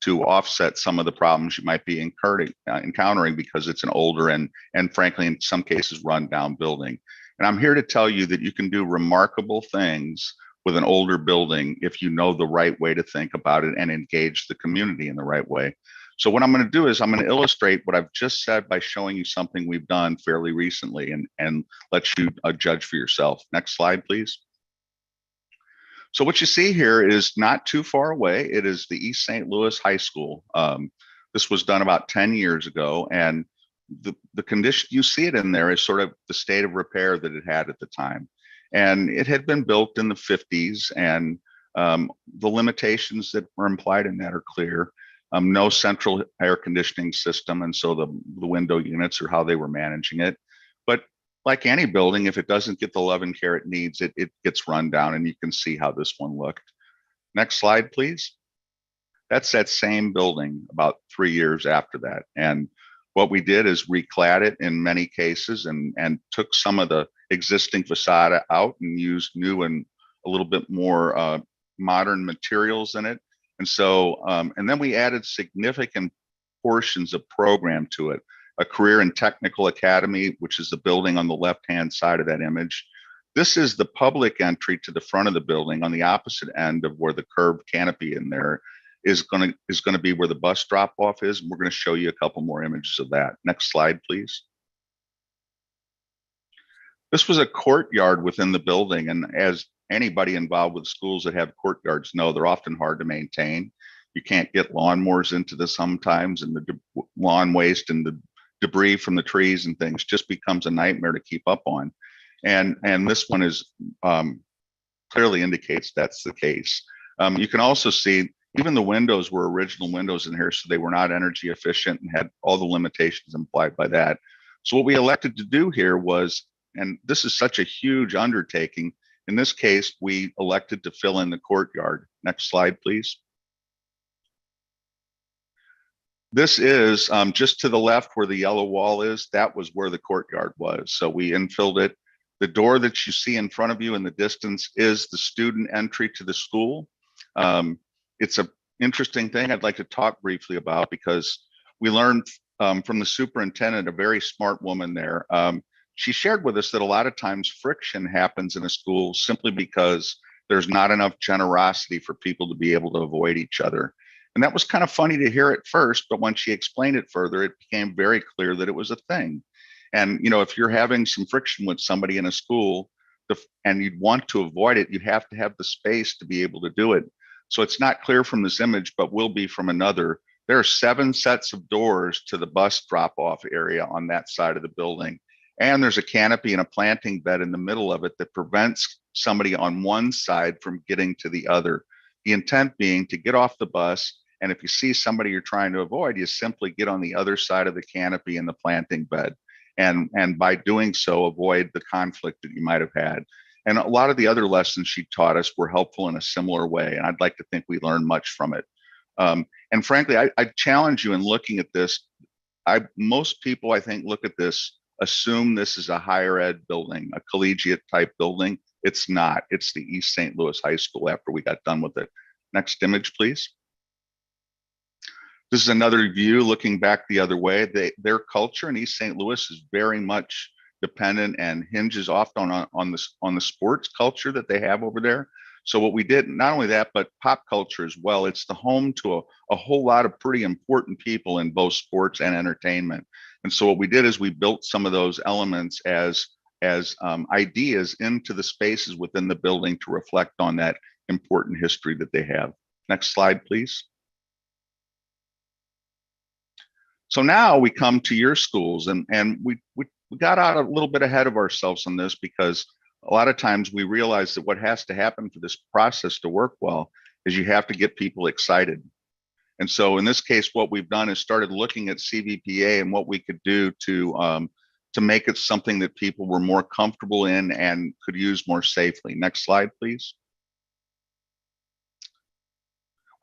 to offset some of the problems you might be encountering because it's an older and frankly, in some cases, run down building. And I'm here to tell you that you can do remarkable things with an older building if you know the right way to think about it and engage the community in the right way. So what I'm going to do is I'm going to illustrate what I've just said by showing you something we've done fairly recently and let you judge for yourself. Next slide, please. So what you see here is not too far away. It is the East St. Louis High School. This was done about 10 years ago, and the condition you see it in there is sort of the state of repair that it had at the time. And it had been built in the 50s, and the limitations that were implied in that are clear. No central air conditioning system, and so the window units are how they were managing it. But like any building, if it doesn't get the love and care it needs, it gets run down, and you can see how this one looked. Next slide, please. That's that same building about 3 years after that. And what we did is reclad it in many cases and took some of the existing facade out and used new and a little bit more modern materials in it. And so, and then we added significant portions of program to it. A career and technical academy, which is the building on the left-hand side of that image. This is the public entry to the front of the building on the opposite end of where the curved canopy in there is going to be where the bus drop off is. And we're going to show you a couple more images of that. Next slide, please. This was a courtyard within the building, and as anybody involved with schools that have courtyards know, they're often hard to maintain. You can't get lawnmowers into this sometimes, and the lawn waste and the debris from the trees and things just becomes a nightmare to keep up on. And this one is clearly indicates that's the case. You can also see even the windows were original windows in here, so they were not energy efficient and had all the limitations implied by that. So what we elected to do here was, and this is such a huge undertaking, in this case, we elected to fill in the courtyard. Next slide, please. This is just to the left where the yellow wall is. That was where the courtyard was. So we infilled it. The door that you see in front of you in the distance is the student entry to the school. It's an interesting thing I'd like to talk briefly about because we learned from the superintendent, a very smart woman there. She shared with us that a lot of times friction happens in a school simply because there's not enough generosity for people to be able to avoid each other. And that was kind of funny to hear at first, but when she explained it further, it became very clear that it was a thing. And, you know, if you're having some friction with somebody in a school and you'd want to avoid it, you have to have the space to be able to do it. So it's not clear from this image, but will be from another. There are 7 sets of doors to the bus drop-off area on that side of the building. And there's a canopy and a planting bed in the middle of it that prevents somebody on one side from getting to the other. The intent being to get off the bus, and if you see somebody you're trying to avoid, you simply get on the other side of the canopy and the planting bed. And by doing so, avoid the conflict that you might have had. And a lot of the other lessons she taught us were helpful in a similar way. And I'd like to think we learned much from it. And frankly, I challenge you in looking at this. Most people, I think, look at this, assume this is a higher ed building, a collegiate type building. It's not. It's the East St. Louis High School after we got done with it. Next image, please. This is another view looking back the other way. Their culture in East St. Louis is very much dependent and hinges often on the sports culture that they have over there. So what we did, not only that, but pop culture as well. It's the home to a whole lot of pretty important people in both sports and entertainment. And so what we did is we built some of those elements as ideas into the spaces within the building to reflect on that important history that they have. Next slide, please. So now we come to your schools, and we got out a little bit ahead of ourselves on this because a lot of times we realize that what has to happen for this process to work well is you have to get people excited. And so in this case, what we've done is started looking at CVPA and what we could do to make it something that people were more comfortable in and could use more safely. Next slide, please.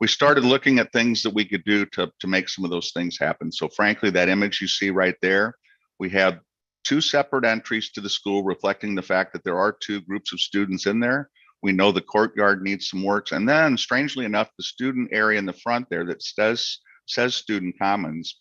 We started looking at things that we could do to make some of those things happen. So frankly, that image you see right there, we have 2 separate entries to the school reflecting the fact that there are 2 groups of students in there. We know the courtyard needs some work. And then strangely enough, the student area in the front there that says Student Commons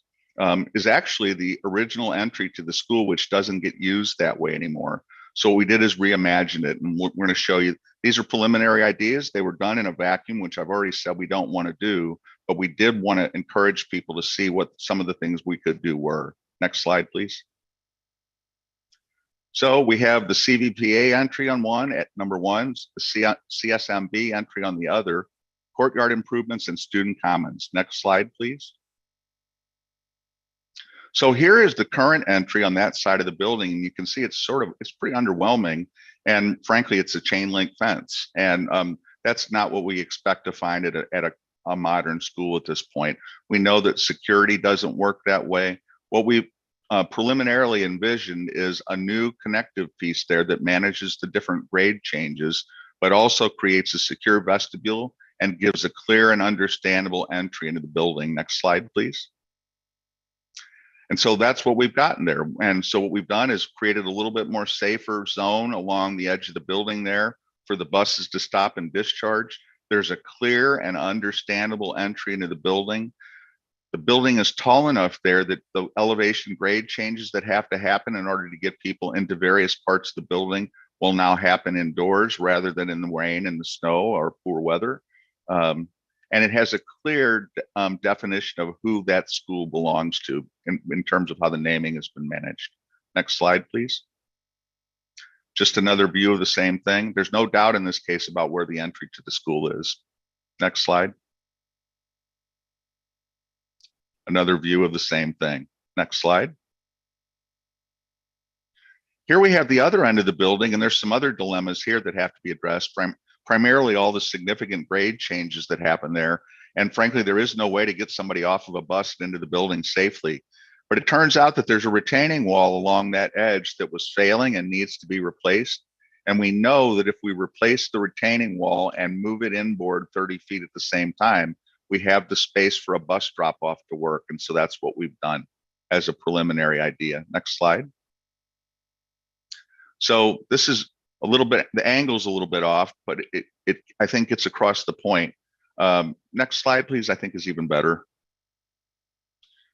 is actually the original entry to the school, which doesn't get used that way anymore. So what we did is reimagine it, and we're going to show you, these are preliminary ideas. They were done in a vacuum, which I've already said we don't want to do, but we did want to encourage people to see what some of the things we could do were. Next slide, please. So we have the CVPA entry on one at number one, the CSMB entry on the other, courtyard improvements and student commons. Next slide, please. So here is the current entry on that side of the building. And you can see it's pretty underwhelming. And frankly, it's a chain link fence. And that's not what we expect to find at a modern school at this point. We know that security doesn't work that way. What we preliminarily envisioned is a new connective piece there that manages the different grade changes, but also creates a secure vestibule and gives a clear and understandable entry into the building. Next slide, please. And so that's what we've gotten there. And so what we've done is created a little bit more safer zone along the edge of the building there for the buses to stop and discharge. There's a clear and understandable entry into the building. The building is tall enough there that the elevation grade changes that have to happen in order to get people into various parts of the building will now happen indoors rather than in the rain and the snow or poor weather. And it has a clear definition of who that school belongs to in terms of how the naming has been managed. Next slide, please. Just another view of the same thing. There's no doubt in this case about where the entry to the school is. Next slide. Another view of the same thing. Next slide. Here we have the other end of the building, and there's some other dilemmas here that have to be addressed. Primarily all the significant grade changes that happen there. And frankly, there is no way to get somebody off of a bus into the building safely. But it turns out that there's a retaining wall along that edge that was failing and needs to be replaced. And we know that if we replace the retaining wall and move it inboard 30 feet at the same time, we have the space for a bus drop off to work. And so that's what we've done as a preliminary idea. Next slide. So this is a little bit, the angle's a little bit off, but I think it's across the point. Next slide, please, I think is even better.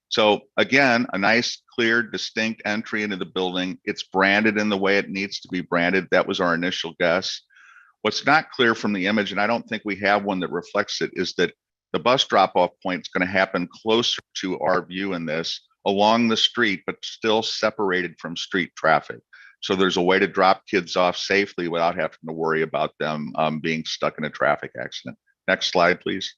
So again, a nice, clear, distinct entry into the building. It's branded in the way it needs to be branded. That was our initial guess. What's not clear from the image, and I don't think we have one that reflects it, is that the bus drop-off point is going to happen closer to our view in this, along the street, but still separated from street traffic. So there's a way to drop kids off safely without having to worry about them being stuck in a traffic accident. Next slide, please.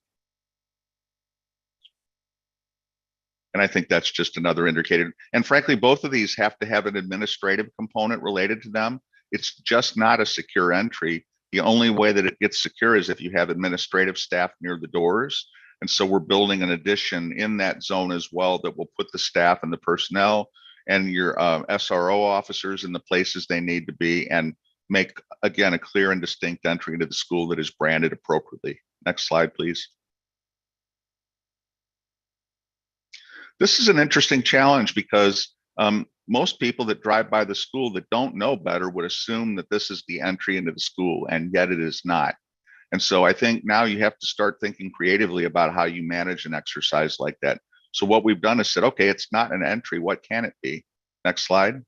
And I think that's just another indicator. And frankly, both of these have to have an administrative component related to them. It's just not a secure entry. The only way that it gets secure is if you have administrative staff near the doors. And so we're building an addition in that zone as well that will put the staff and the personnel and your SRO officers in the places they need to be and make, again, a clear and distinct entry into the school that is branded appropriately. Next slide, please. This is an interesting challenge because most people that drive by the school that don't know better would assume that this is the entry into the school, and yet it is not. And so I think now you have to start thinking creatively about how you manage an exercise like that. So what we've done is said, okay, it's not an entry. What can it be? Next slide.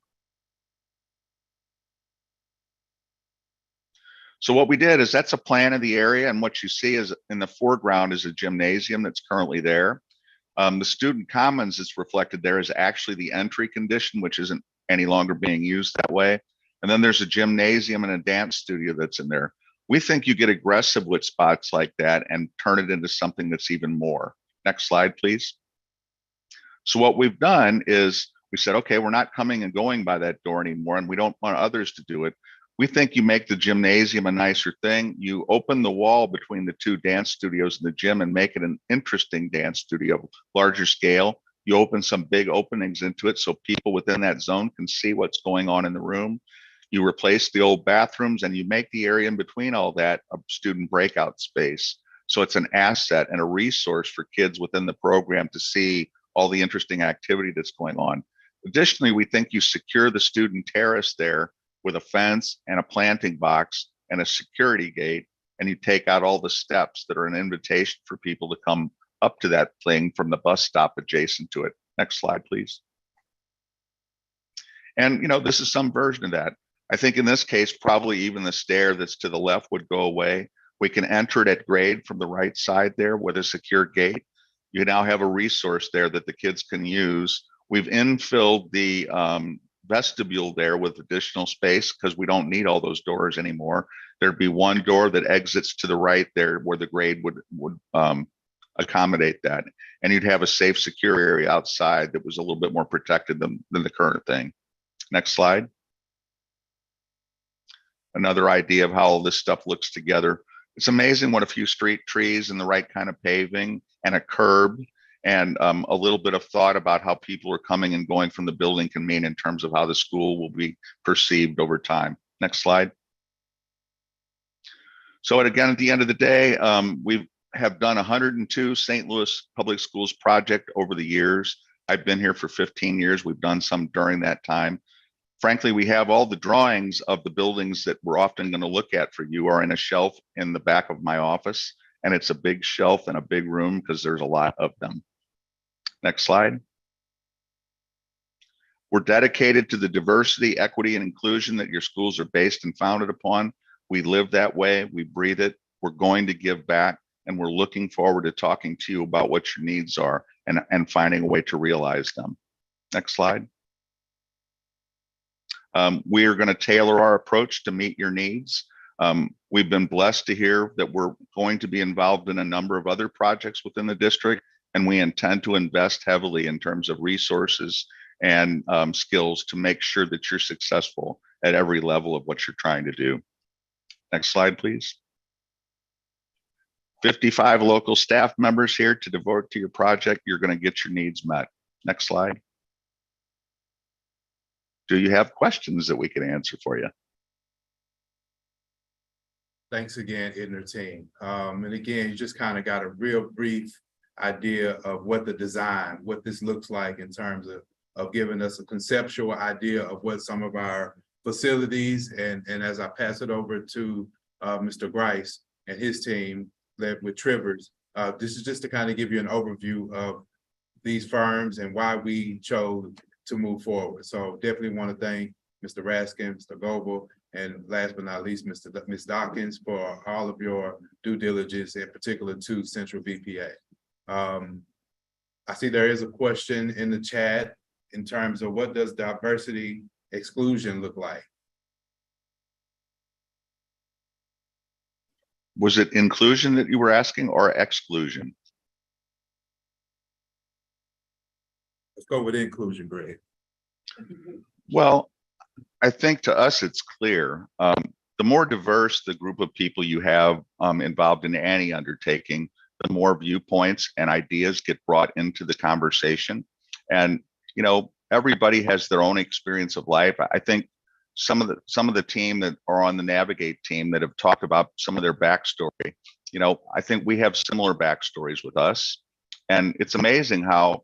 So what we did is that's a plan of the area. And what you see is in the foreground is a gymnasium that's currently there. The student commons that's reflected there is actually the entry condition, which isn't any longer being used that way. And then there's a gymnasium and a dance studio that's in there. We think you get aggressive with spots like that and turn it into something that's even more. Next slide, please. So what we've done is we said, okay, we're not coming and going by that door anymore, and we don't want others to do it. We think you make the gymnasium a nicer thing. You open the wall between the two dance studios and the gym and make it an interesting dance studio, larger scale. You open some big openings into it so people within that zone can see what's going on in the room. You replace the old bathrooms and you make the area in between all that a student breakout space. So it's an asset and a resource for kids within the program to see all the interesting activity that's going on. Additionally, we think you secure the student terrace there with a fence and a planting box and a security gate, and you take out all the steps that are an invitation for people to come up to that thing from the bus stop adjacent to it. Next slide, please. And this is some version of that. I think in this case, probably even the stair that's to the left would go away. We can enter it at grade from the right side there with a secure gate. You now have a resource there that the kids can use. We've infilled the vestibule there with additional space because we don't need all those doors anymore. There'd be one door that exits to the right there where the grade would accommodate that. And you'd have a safe, secure area outside that was a little bit more protected than the current thing. Next slide. Another idea of how all this stuff looks together. It's amazing what a few street trees and the right kind of paving and a curb and a little bit of thought about how people are coming and going from the building can mean in terms of how the school will be perceived over time. Next slide. So again, at the end of the day, we have done 102 St. Louis Public Schools project over the years. I've been here for 15 years. We've done some during that time. Frankly, we have all the drawings of the buildings that we're often going to look at for you are in a shelf in the back of my office. And it's a big shelf and a big room because there's a lot of them. Next slide. We're dedicated to the diversity, equity, and inclusion that your schools are based and founded upon. We live that way. We breathe it. We're going to give back. And we're looking forward to talking to you about what your needs are and finding a way to realize them. Next slide. We are going to tailor our approach to meet your needs. We've been blessed to hear that we're going to be involved in a number of other projects within the district, and we intend to invest heavily in terms of resources and skills to make sure that you're successful at every level of what you're trying to do. Next slide, please. 55 local staff members here to devote to your project. You're going to get your needs met. Next slide. Do you have questions that we can answer for you? Thanks again, Idner team. And again, you just kind of got a real brief idea of what the design, what this looks like in terms of giving us a conceptual idea of what some of our facilities, and as I pass it over to Mr. Grice and his team led with Trivers, this is just to kind of give you an overview of these firms and why we chose to move forward. So definitely want to thank Mr. Raskin, Mr. Goebel, and last but not least, Ms. Dawkins for all of your due diligence, in particular to Central VPA. I see there is a question in the chat in terms of what does diversity exclusion look like? Was it inclusion that you were asking or exclusion? Let's go with inclusion, Greg. Well, I think to us, it's clear. The more diverse the group of people you have involved in any undertaking, the more viewpoints and ideas get brought into the conversation. And, everybody has their own experience of life. I think some of the team that are on the Navigate team that have talked about some of their backstory, I think we have similar backstories with us. And it's amazing how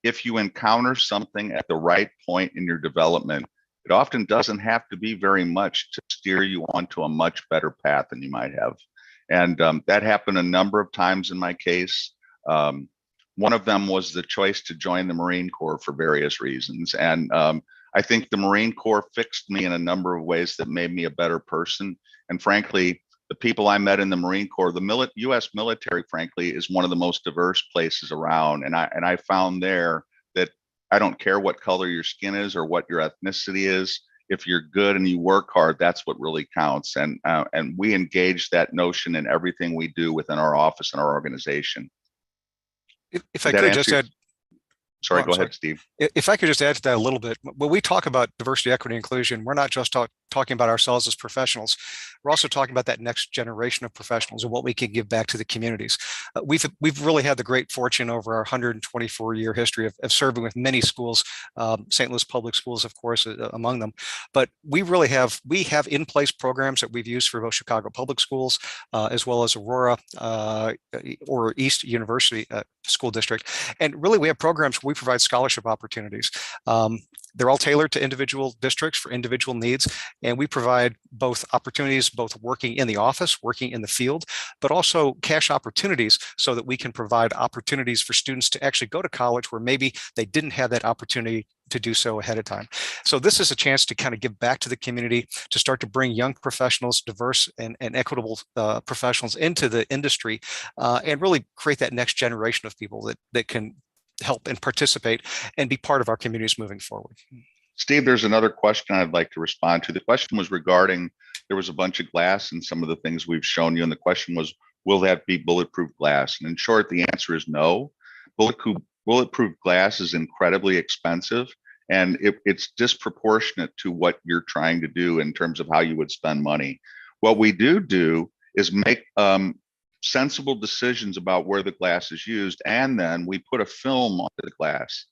if you encounter something at the right point in your development, it often doesn't have to be very much to steer you onto a much better path than you might have. And that happened a number of times in my case. One of them was the choice to join the Marine Corps for various reasons. And I think the Marine Corps fixed me in a number of ways that made me a better person. And frankly, the people I met in the Marine Corps, the U.S. military, frankly, is one of the most diverse places around. And I found there that I don't care what color your skin is or what your ethnicity is. If you're good and you work hard, that's what really counts. And we engage that notion in everything we do within our office and our organization. If I could just add. Sorry, go ahead, Steve. If I could just add to that a little bit, when we talk about diversity, equity, inclusion, we're not just talking about ourselves as professionals. We're also talking about that next generation of professionals and what we can give back to the communities. We've really had the great fortune over our 124-year history of serving with many schools, St. Louis Public Schools, of course, among them. But we have in place programs that we've used for both Chicago Public Schools as well as Aurora or East University School District. And really, we have programs where we provide scholarship opportunities. they're all tailored to individual districts for individual needs. And we provide both opportunities, both working in the office, working in the field, but also cash opportunities so that we can provide opportunities for students to actually go to college where maybe they didn't have that opportunity to do so ahead of time. So this is a chance to kind of give back to the community, to start to bring young professionals, diverse and equitable professionals into the industry, and really create that next generation of people that can help and participate and be part of our communities moving forward. Steve, there's another question I'd like to respond to. The question was regarding, there was a bunch of glass and some of the things we've shown you. And the question was, will that be bulletproof glass? And in short, the answer is no. Bulletproof glass is incredibly expensive, and it's disproportionate to what you're trying to do in terms of how you would spend money. What we do is make sensible decisions about where the glass is used, and then we put a film onto the glass.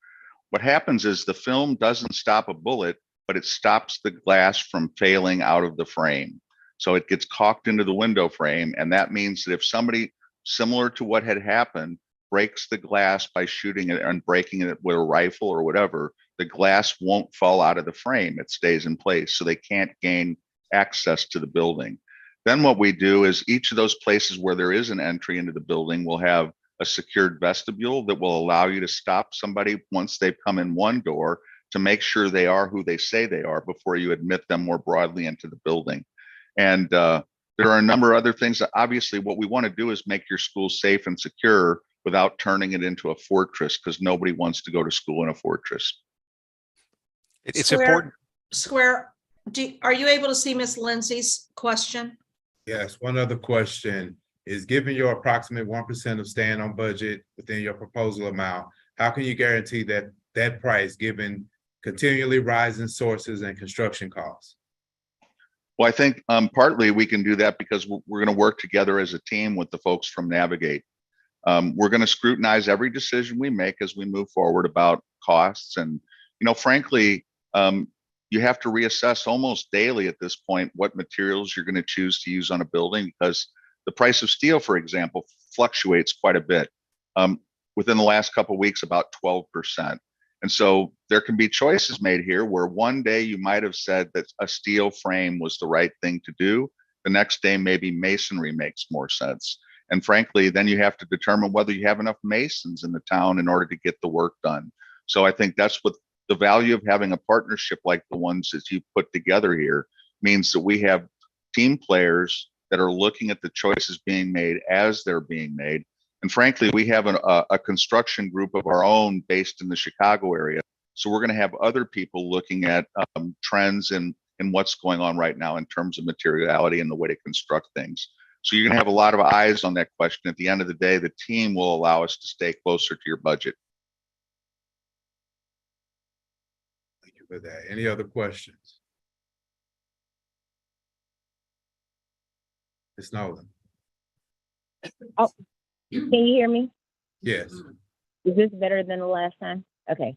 What happens is the film doesn't stop a bullet, but it stops the glass from failing out of the frame. So it gets caulked into the window frame, and that means that if somebody similar to what had happened breaks the glass by shooting it and breaking it with a rifle or whatever, the glass won't fall out of the frame. It stays in place, so they can't gain access to the building. Then what we do is each of those places where there is an entry into the building will have a secured vestibule that will allow you to stop somebody once they've come in one door to make sure they are who they say they are before you admit them more broadly into the building. And there are a number of other things that obviously what we want to do is make your school safe and secure without turning it into a fortress, because nobody wants to go to school in a fortress. It's important. Square, are you able to see Miss Lindsay's question? Yes, one other question is, given your approximate 1% of staying on budget within your proposal amount, how can you guarantee that price given continually rising sources and construction costs? Well, I think partly we can do that because we're going to work together as a team with the folks from Navigate. We're going to scrutinize every decision we make as we move forward about costs. And, frankly, you have to reassess almost daily at this point what materials you're going to choose to use on a building, because the price of steel, for example, fluctuates quite a bit. Within the last couple of weeks, about 12%. And so there can be choices made here where one day you might have said that a steel frame was the right thing to do. The next day, maybe masonry makes more sense. And frankly, then you have to determine whether you have enough masons in the town in order to get the work done. So I think that's what the value of having a partnership like the ones that you put together here means, that we have team players that are looking at the choices being made as they're being made. And frankly, we have a construction group of our own based in the Chicago area. So we're going to have other people looking at trends in what's going on right now in terms of materiality and the way to construct things. So you're going to have a lot of eyes on that question. At the end of the day, the team will allow us to stay closer to your budget. Thank you for that. Any other questions? Ms. Nolan. Oh, can you hear me? Yes. Is this better than the last time? Okay,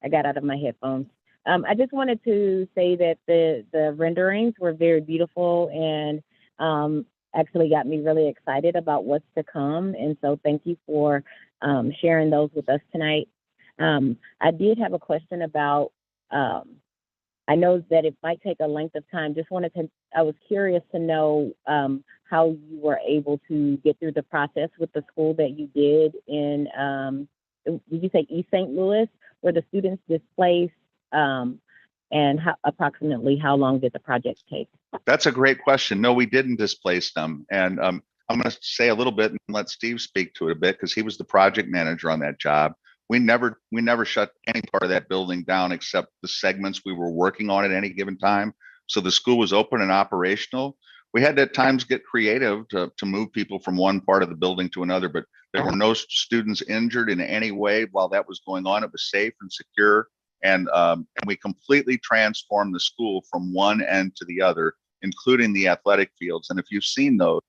I got out of my headphones. I just wanted to say that the renderings were very beautiful and actually got me really excited about what's to come. And so thank you for sharing those with us tonight. I did have a question about, I know that it might take a length of time. I was curious to know how you were able to get through the process with the school that you did in, did you say East St. Louis? Were the students displaced? And approximately how long did the project take? That's a great question. No, we didn't displace them. And I'm going to say a little bit and let Steve speak to it a bit, because he was the project manager on that job. We never shut any part of that building down except the segments we were working on at any given time. So the school was open and operational. We had to at times get creative to move people from one part of the building to another, but there were no students injured in any way while that was going on. It was safe and secure. And we completely transformed the school from one end to the other, including the athletic fields. And if you've seen those,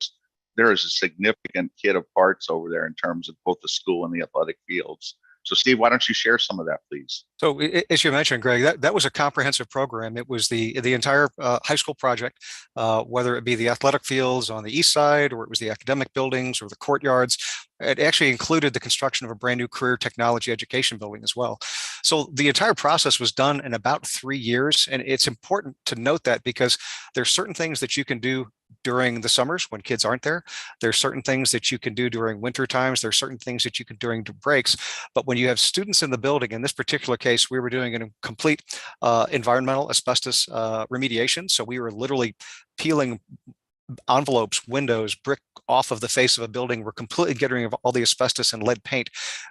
there is a significant kit of parts over there in terms of both the school and the athletic fields. So Steve, why don't you share some of that, please? So as you mentioned, Greg, that was a comprehensive program. It was the entire high school project, whether it be the athletic fields on the east side, or it was the academic buildings or the courtyards. It actually included the construction of a brand new career technology education building as well. So the entire process was done in about 3 years. And it's important to note that because there's certain things that you can do during the summers when kids aren't there. There's certain things that you can do during winter times. There's certain things that you can do during breaks. But when you have students in the building, in this particular case, we were doing a complete environmental asbestos remediation. So we were literally peeling envelopes, windows, brick off of the face of a building. We're completely getting rid of all the asbestos and lead paint.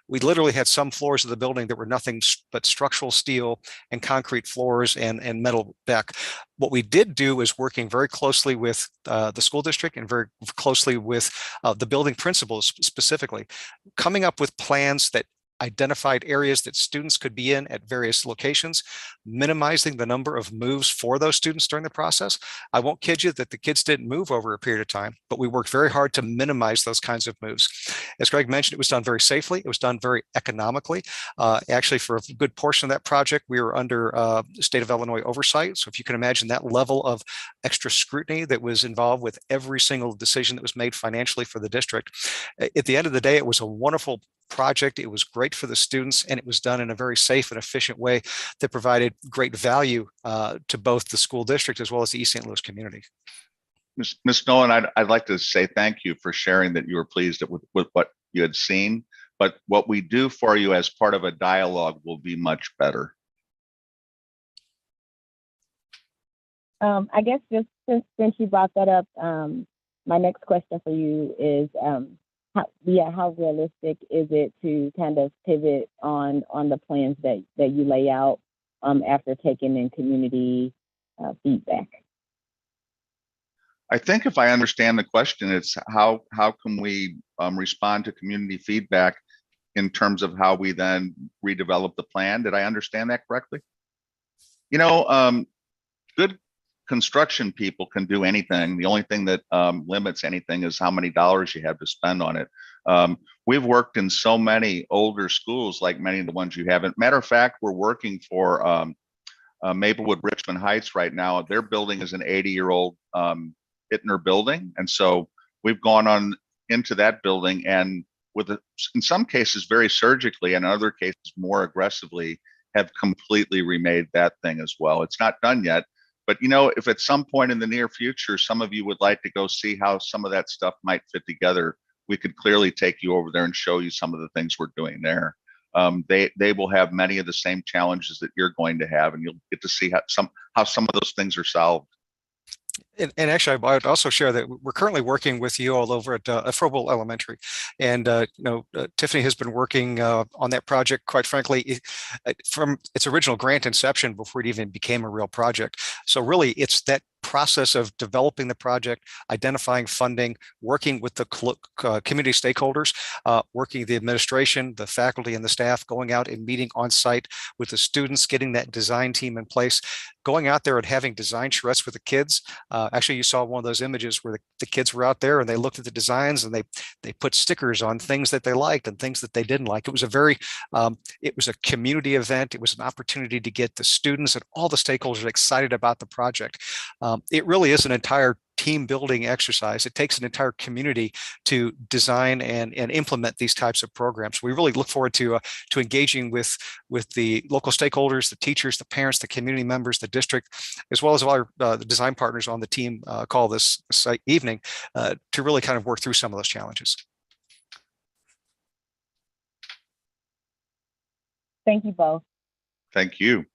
We literally had some floors of the building that were nothing but structural steel and concrete floors and metal deck. What we did do is working very closely with the school district and very closely with the building principals specifically, coming up with plans that identified areas that students could be in at various locations, minimizing the number of moves for those students during the process. I won't kid you that the kids didn't move over a period of time, but we worked very hard to minimize those kinds of moves. As Greg mentioned, it was done very safely. It was done very economically. Actually, for a good portion of that project, we were under state of Illinois oversight. So if you can imagine that level of extra scrutiny that was involved with every single decision that was made financially for the district. At the end of the day, it was a wonderful project. It was great for the students, and it was done in a very safe and efficient way that provided great value to both the school district as well as the East St. Louis community. Ms. Nolan, I'd like to say thank you for sharing that you were pleased with what you had seen, but what we do for you as part of a dialogue will be much better. I guess just since you brought that up, my next question for you is, how realistic is it to kind of pivot on the plans that you lay out after taking in community feedback? I think if I understand the question, it's how can we respond to community feedback in terms of how we then redevelop the plan? Did I understand that correctly? You know, good construction people can do anything. The only thing that limits anything is how many dollars you have to spend on it. We've worked in so many older schools, like many of the ones you haven't. Matter of fact, we're working for Maplewood Richmond Heights right now. Their building is an 80-year-old Hittner building. And so we've gone on into that building and in some cases very surgically and in other cases more aggressively have completely remade that thing as well. It's not done yet. But, you know, if at some point in the near future, some of you would like to go see how some of that stuff might fit together, we could clearly take you over there and show you some of the things we're doing there. They will have many of the same challenges that you're going to have, and you'll get to see how some of those things are solved. And actually, I would also share that we're currently working with you all over at Froebel Elementary. And, Tiffany has been working on that project, quite frankly, from its original grant inception before it even became a real project. So really, it's that process of developing the project, identifying funding, working with the community stakeholders, working the administration, the faculty and the staff, going out and meeting on site with the students, getting that design team in place, going out there and having design charrettes with the kids. Actually, you saw one of those images where the kids were out there and they looked at the designs and they put stickers on things that they liked and things that they didn't like. It was it was a community event. It was an opportunity to get the students and all the stakeholders excited about the project. It really is an entire team building exercise. It takes an entire community to design and implement these types of programs. We really look forward to engaging with the local stakeholders, the teachers, the parents, the community members, the district, as well as all our the design partners on the team call this evening to really kind of work through some of those challenges. Thank you both. Thank you.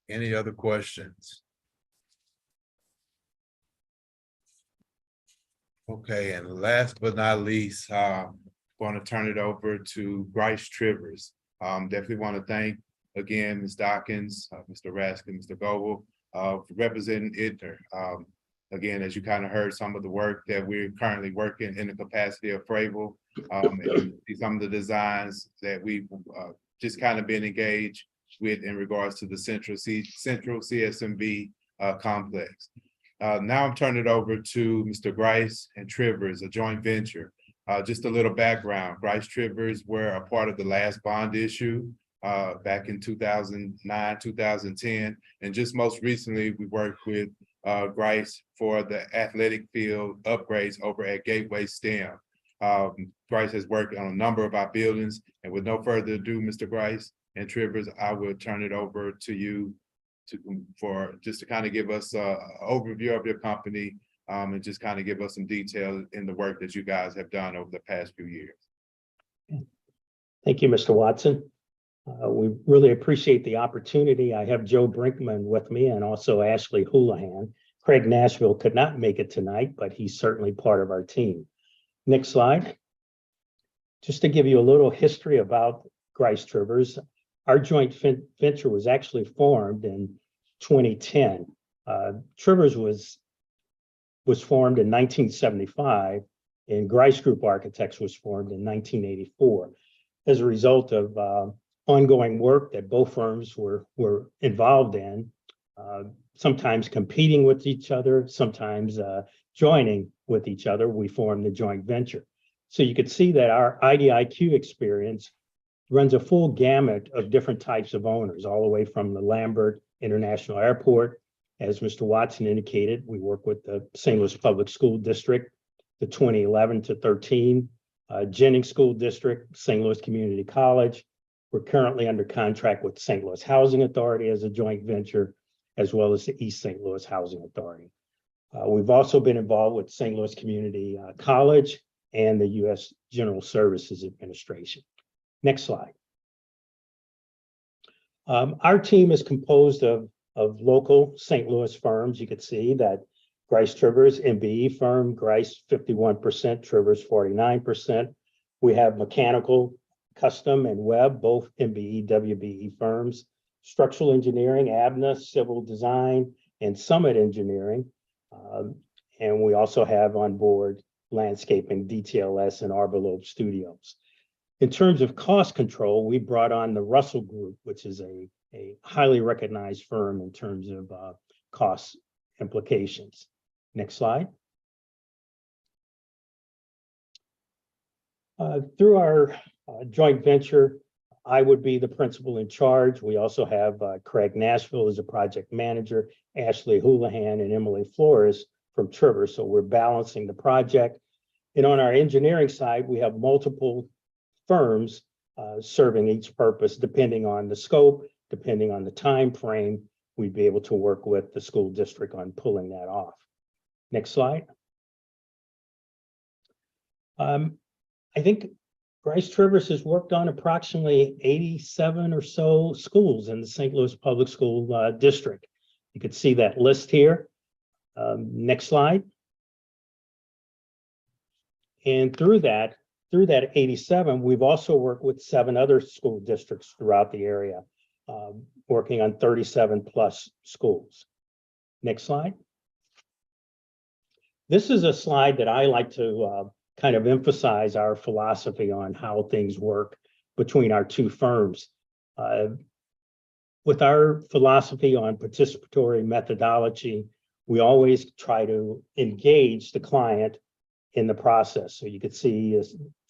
Any other questions? Okay, and last but not least, I'm going to turn it over to Bryce Trivers. Definitely want to thank again Ms. Dawkins, Mr. Raskin, Mr. Goebel, for representing Hittner. Again, as you kind of heard, some of the work that we're currently working in the capacity of Froebel, and some of the designs that we've just kind of been engaged with in regards to the Central CSMB complex. Now I'm turning it over to Mr. Grice and Trivers, a joint venture. Just a little background, Grice Trivers were a part of the last bond issue back in 2009, 2010. And just most recently, we worked with Grice for the athletic field upgrades over at Gateway STEM. Grice has worked on a number of our buildings, and with no further ado, Mr. Grice and Trivers, I will turn it over to you for just to kind of give us an overview of your company, and just kind of give us some detail in the work that you guys have done over the past few years. Thank you, Mr. Watson. We really appreciate the opportunity. I have Joe Brinkman with me and also Ashley Houlihan. Craig Nashville could not make it tonight, but he's certainly part of our team. Next slide. Just to give you a little history about Grice Trivers, our joint venture was actually formed in 2010. Trivers was formed in 1975, and Grice Group Architects was formed in 1984 as a result of ongoing work that both firms were involved in, sometimes competing with each other, sometimes joining with each other. We formed the joint venture. So you could see that our IDIQ experience runs a full gamut of different types of owners, all the way from the Lambert International Airport. As Mr. Watson indicated, we work with the St. Louis Public School District, the 2011 to 13 Jennings School District, St. Louis Community College. We're currently under contract with St. Louis Housing Authority as a joint venture, as well as the East St. Louis Housing Authority. We've also been involved with St. Louis Community College and the U.S. General Services Administration. Next slide. Our team is composed of local St. Louis firms. You can see that Grice Trivers, MBE firm, Grice 51%, Trivers 49%. We have mechanical, custom, and web, both MBE, WBE firms. Structural engineering, ABNA, civil design, and Summit Engineering. And we also have on board landscaping, DTLS, and Arbolobe Studios. In terms of cost control, we brought on the Russell Group, which is a highly recognized firm in terms of cost implications. Next slide. Through our joint venture, I would be the principal in charge. We also have Craig Nashville as a project manager, Ashley Houlihan and Emily Flores from Trivers. So we're balancing the project. And on our engineering side, we have multiple firms serving each purpose, depending on the scope, depending on the time frame. We'd be able to work with the school district on pulling that off. Next slide. I think Grice Trivers has worked on approximately 87 or so schools in the St. Louis Public School District. You can see that list here. Next slide. And through that 87, we've also worked with 7 other school districts throughout the area, working on 37 plus schools. Next slide. This is a slide that I like to kind of emphasize our philosophy on how things work between our two firms. With our philosophy on participatory methodology, we always try to engage the client in the process. So you could see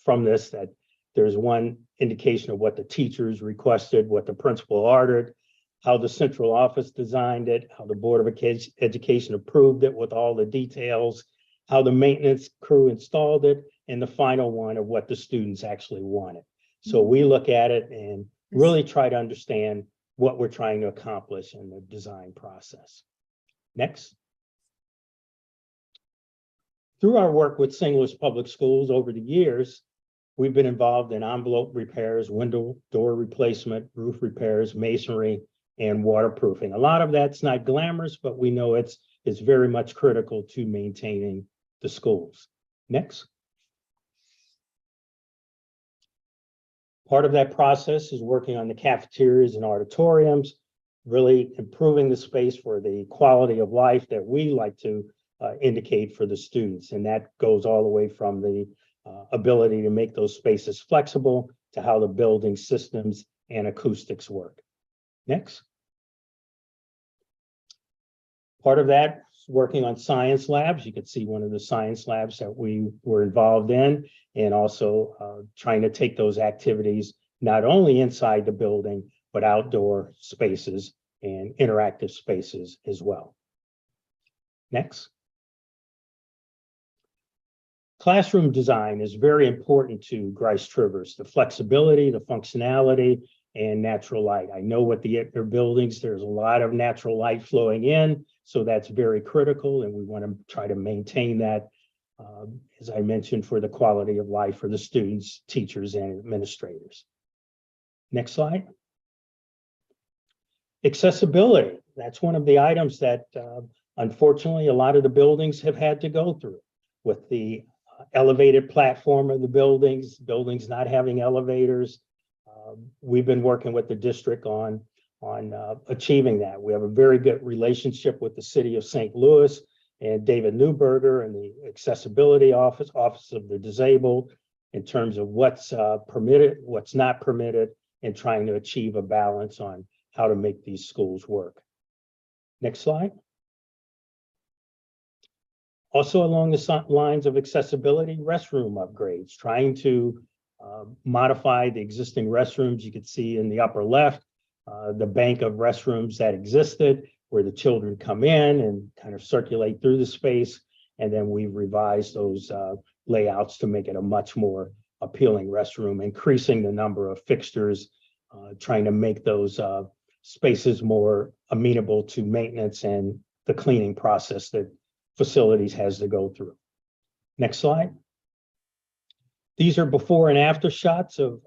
from this that there's one indication of what the teachers requested, what the principal ordered, how the central office designed it, how the Board of Education approved it with all the details, how the maintenance crew installed it, and the final one of what the students actually wanted. So we look at it and really try to understand what we're trying to accomplish in the design process. Next. Through our work with St. Louis Public Schools over the years, we've been involved in envelope repairs, window door replacement, roof repairs, masonry, and waterproofing. A lot of that's not glamorous, but we know it's very much critical to maintaining the schools. Next. Part of that process is working on the cafeterias and auditoriums, really improving the space for the quality of life that we like to indicate for the students. And that goes all the way from the ability to make those spaces flexible to how the building systems and acoustics work. Next. Part of that is working on science labs. You could see one of the science labs that we were involved in, and also trying to take those activities not only inside the building, but outdoor spaces and interactive spaces as well. Next. Classroom design is very important to Grice Trivers, the flexibility, the functionality, and natural light. I know with their buildings, there's a lot of natural light flowing in, so that's very critical, and we want to try to maintain that, as I mentioned, for the quality of life for the students, teachers, and administrators. Next slide. Accessibility. That's one of the items that, unfortunately, a lot of the buildings have had to go through with the elevated platform of the buildings not having elevators. We've been working with the district on achieving that. We have a very good relationship with the city of St. Louis and David Newberger and the accessibility office of the disabled in terms of what's permitted, what's not permitted, and trying to achieve a balance on how to make these schools work. Next slide. Also along the lines of accessibility, restroom upgrades, trying to modify the existing restrooms. You could see in the upper left, the bank of restrooms that existed where the children come in and kind of circulate through the space. And then we've revised those layouts to make it a much more appealing restroom, increasing the number of fixtures, trying to make those spaces more amenable to maintenance and the cleaning process that facilities has to go through. Next slide. These are before and after shots of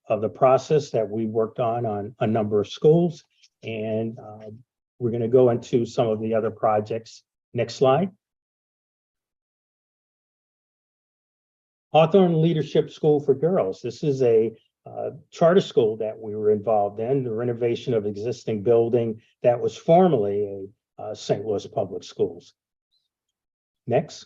the process that we worked on a number of schools. And we're going to go into some of the other projects. Next slide. Hawthorne Leadership School for Girls. This is a charter school that we were involved in, the renovation of existing building that was formerly a St. Louis Public Schools. Next.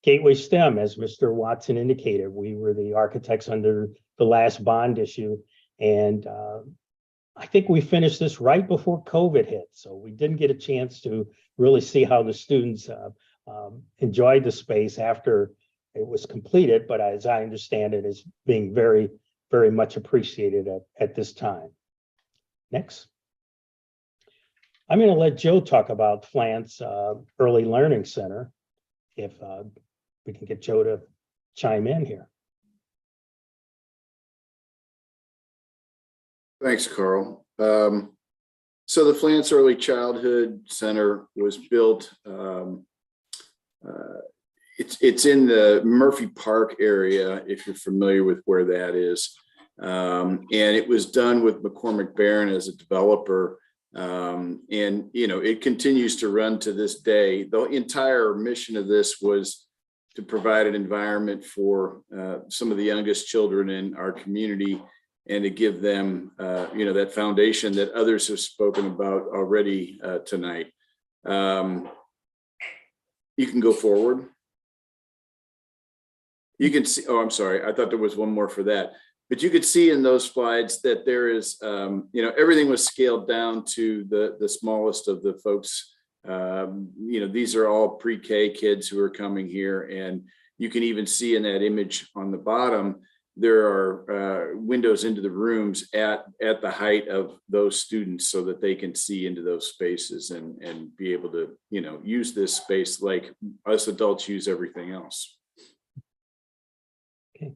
Gateway STEM, as Mr. Watson indicated, we were the architects under the last bond issue. And I think we finished this right before COVID hit. So we didn't get a chance to really see how the students enjoyed the space after it was completed. But as I understand it, is being very, very much appreciated at this time. Next. I'm going to let Joe talk about Flant's Early Learning Center, if we can get Joe to chime in here. Thanks, Carl. So the Flant's Early Childhood Center was built. It's in the Murphy Park area, if you're familiar with where that is. And it was done with McCormick Barron as a developer. And, you know, it continues to run to this day. The entire mission of this was to provide an environment for some of the youngest children in our community and to give them, you know, that foundation that others have spoken about already tonight. You can go forward. You can see, oh, I'm sorry. I thought there was one more for that. But you could see in those slides that there is, you know, everything was scaled down to the smallest of the folks. You know, these are all pre-K kids who are coming here. And you can even see in that image on the bottom, there are windows into the rooms at the height of those students so that they can see into those spaces and be able to, you know, use this space like us adults use everything else. Okay,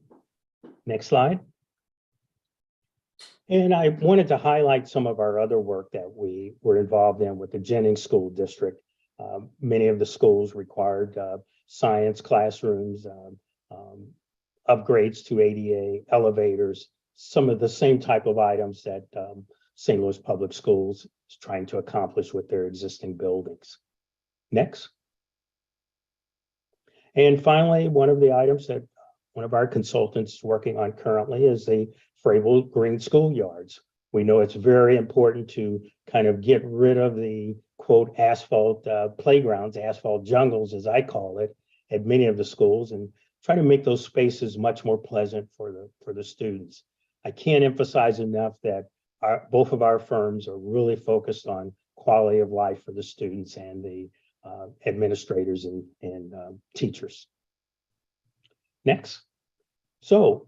next slide. And I wanted to highlight some of our other work that we were involved in with the Jennings School District. Many of the schools required science classrooms, upgrades to ADA, elevators, some of the same type of items that St. Louis Public Schools is trying to accomplish with their existing buildings. Next. And finally, one of the items that one of our consultants is working on currently is the Fravel Green Schoolyards. We know it's very important to kind of get rid of the quote asphalt playgrounds, asphalt jungles, as I call it, at many of the schools, and try to make those spaces much more pleasant for the students. I can't emphasize enough that both of our firms are really focused on quality of life for the students and the administrators and teachers. Next. So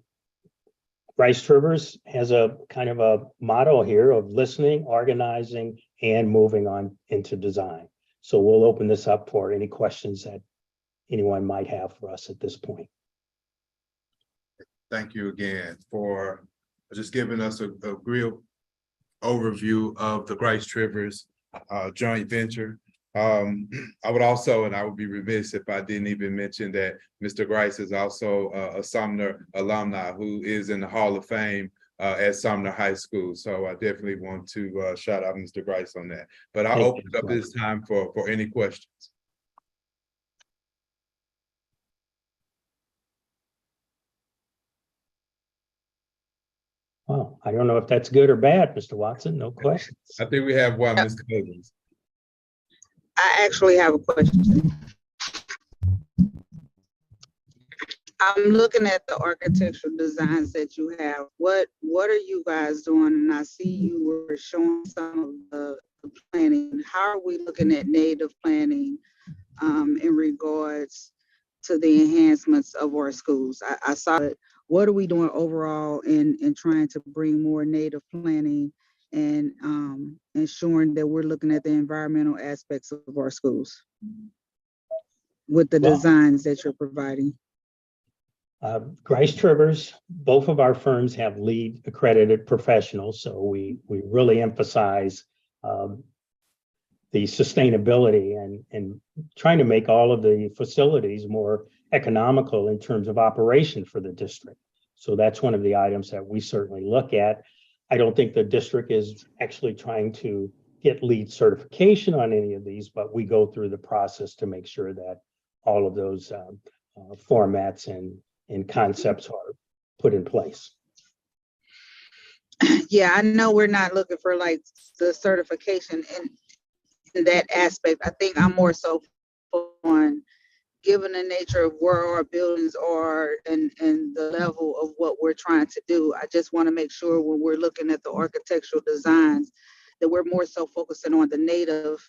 Grice Trivers has a kind of a motto here of listening, organizing, and moving on into design. So we'll open this up for any questions that anyone might have for us at this point. Thank you again for just giving us a real overview of the Grice Trivers joint venture. I would also, and I would be remiss if I didn't even mention that Mr. Grice is also a Sumner alumni who is in the Hall of Fame at Sumner High School. So I definitely want to shout out Mr. Grice on that. But I'll open up this time for any questions. Well, I don't know if that's good or bad, Mr. Watson. No questions. I think we have one, Ms. Cousins. I actually have a question. I'm looking at the architectural designs that you have. What are you guys doing? And I see you were showing some of the planning. How are we looking at native planning in regards to the enhancements of our schools? I saw it. What are we doing overall in trying to bring more native planning and ensuring that we're looking at the environmental aspects of our schools with the designs that you're providing? Grice Trivers, both of our firms have LEED accredited professionals, so we really emphasize the sustainability and trying to make all of the facilities more economical in terms of operation for the district. So that's one of the items that we certainly look at. I don't think the district is actually trying to get LEED certification on any of these, but we go through the process to make sure that all of those formats and concepts are put in place. Yeah, I know we're not looking for like the certification in that aspect. I think I'm more so on given the nature of where our buildings are and the level of what we're trying to do. I just want to make sure when we're looking at the architectural designs that we're more so focusing on the native,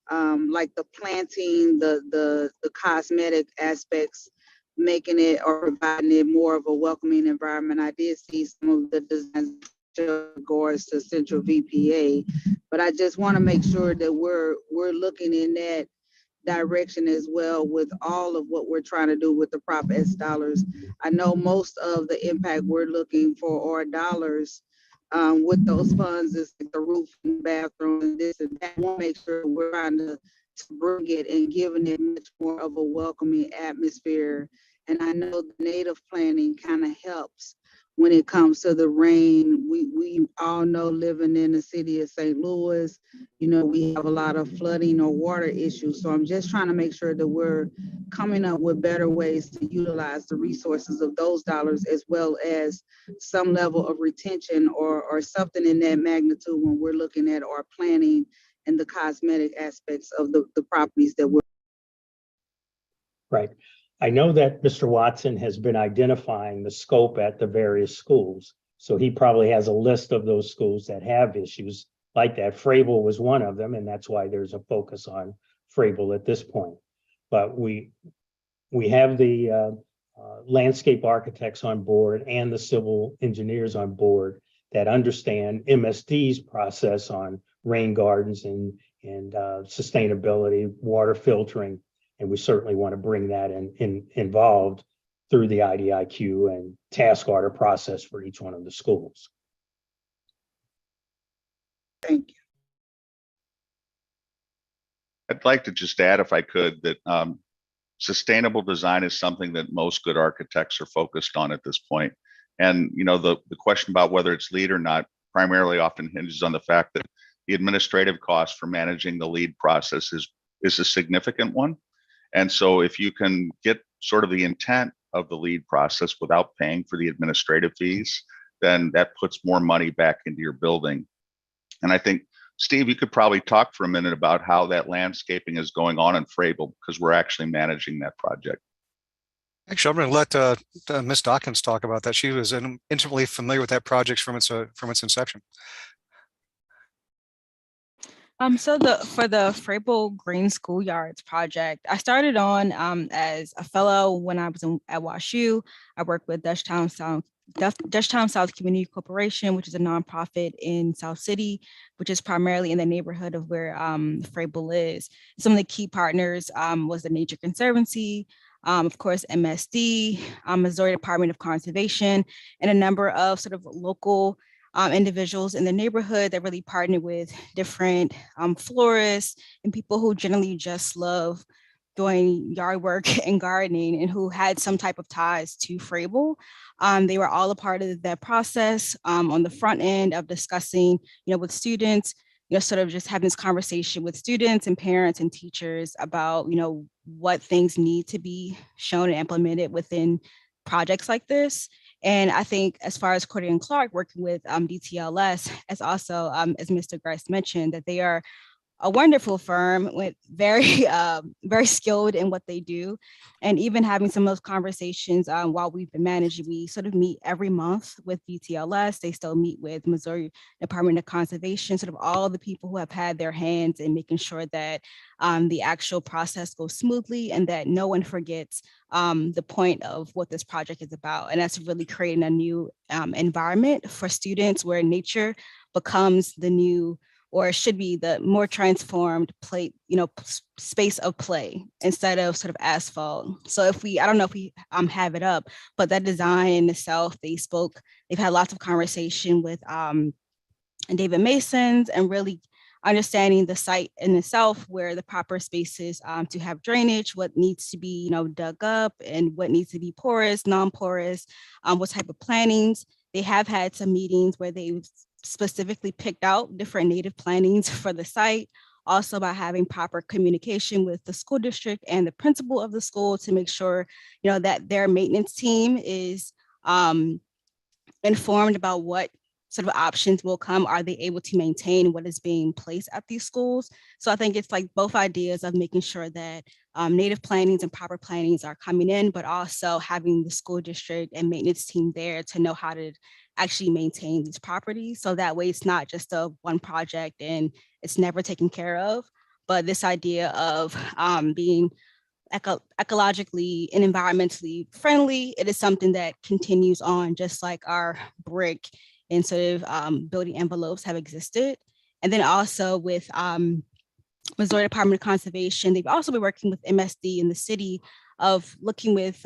like the planting, the cosmetic aspects, making it or providing it more of a welcoming environment. I did see some of the designs in regards to Central VPA, but I just want to make sure that we're looking in that direction as well with all of what we're trying to do with the Prop S dollars. I know most of the impact we're looking for our dollars with those funds is the roof and bathroom and this and that. I want to make sure we're trying to bring it and giving it much more of a welcoming atmosphere. And I know the native planning kind of helps when it comes to the rain. We all know living in the city of St. Louis, you know, we have a lot of flooding or water issues. So I'm just trying to make sure that we're coming up with better ways to utilize the resources of those dollars, as well as some level of retention or something in that magnitude when we're looking at our planning and the cosmetic aspects of the properties that we're. Right. I know that Mr. Watson has been identifying the scope at the various schools. So he probably has a list of those schools that have issues like that. Frable was one of them, and that's why there's a focus on Frable at this point. But we have the landscape architects on board and the civil engineers on board that understand MSD's process on rain gardens and sustainability, water filtering. And we certainly want to bring that involved through the IDIQ and task order process for each one of the schools. Thank you. I'd like to just add, if I could, that sustainable design is something that most good architects are focused on at this point. And, you know, the question about whether it's LEED or not primarily often hinges on the fact that the administrative cost for managing the LEED process is a significant one. And so if you can get sort of the intent of the LEED process without paying for the administrative fees, then that puts more money back into your building. And I think, Steve, you could probably talk for a minute about how that landscaping is going on in Frable, because we're actually managing that project. Actually, I'm going to let Ms. Dawkins talk about that. She was intimately familiar with that project from its inception. So for the Frable Green Schoolyards project, I started on as a fellow when I was at WashU. I worked with Dutchtown Dutchtown South Community Corporation, which is a nonprofit in South City, which is primarily in the neighborhood of where Frable is. Some of the key partners was the Nature Conservancy, of course, MSD, Missouri Department of Conservation, and a number of sort of local individuals in the neighborhood that really partner with different florists and people who generally just love doing yard work and gardening and who had some type of ties to Frable. They were all a part of that process on the front end of discussing, with students, sort of just having this conversation with students and parents and teachers about, what things need to be shown and implemented within projects like this. And I think as far as Cordy and Clark working with DTLS, as also, as Mr. Grice mentioned, that they are a wonderful firm with very, very skilled in what they do. And even having some of those conversations while we've been managing, we sort of meet every month with DTLS. They still meet with Missouri Department of Conservation, sort of all the people who have had their hands in making sure that the actual process goes smoothly and that no one forgets the point of what this project is about. And that's really creating a new environment for students where nature becomes the new, or it should be the more transformed play, space of play instead of sort of asphalt. So if I don't know if we have it up, but that design in itself, they've had lots of conversation with David Masons and really understanding the site in itself, where the proper spaces to have drainage, what needs to be, dug up and what needs to be porous, non-porous, what type of plantings. They have had some meetings where they've specifically picked out different native plantings for the site, also by having proper communication with the school district and the principal of the school to make sure, that their maintenance team is informed about what sort of options will come. Are they able to maintain what is being placed at these schools? So I think it's like both ideas of making sure that native plantings and proper plantings are coming in, but also having the school district and maintenance team there to know how to actually maintain these properties. So that way it's not just a one project and it's never taken care of, but this idea of being ecologically and environmentally friendly, it is something that continues on, just like our brick and sort of building envelopes have existed. And then also with Missouri Department of Conservation, they've also been working with MSD in the city of looking with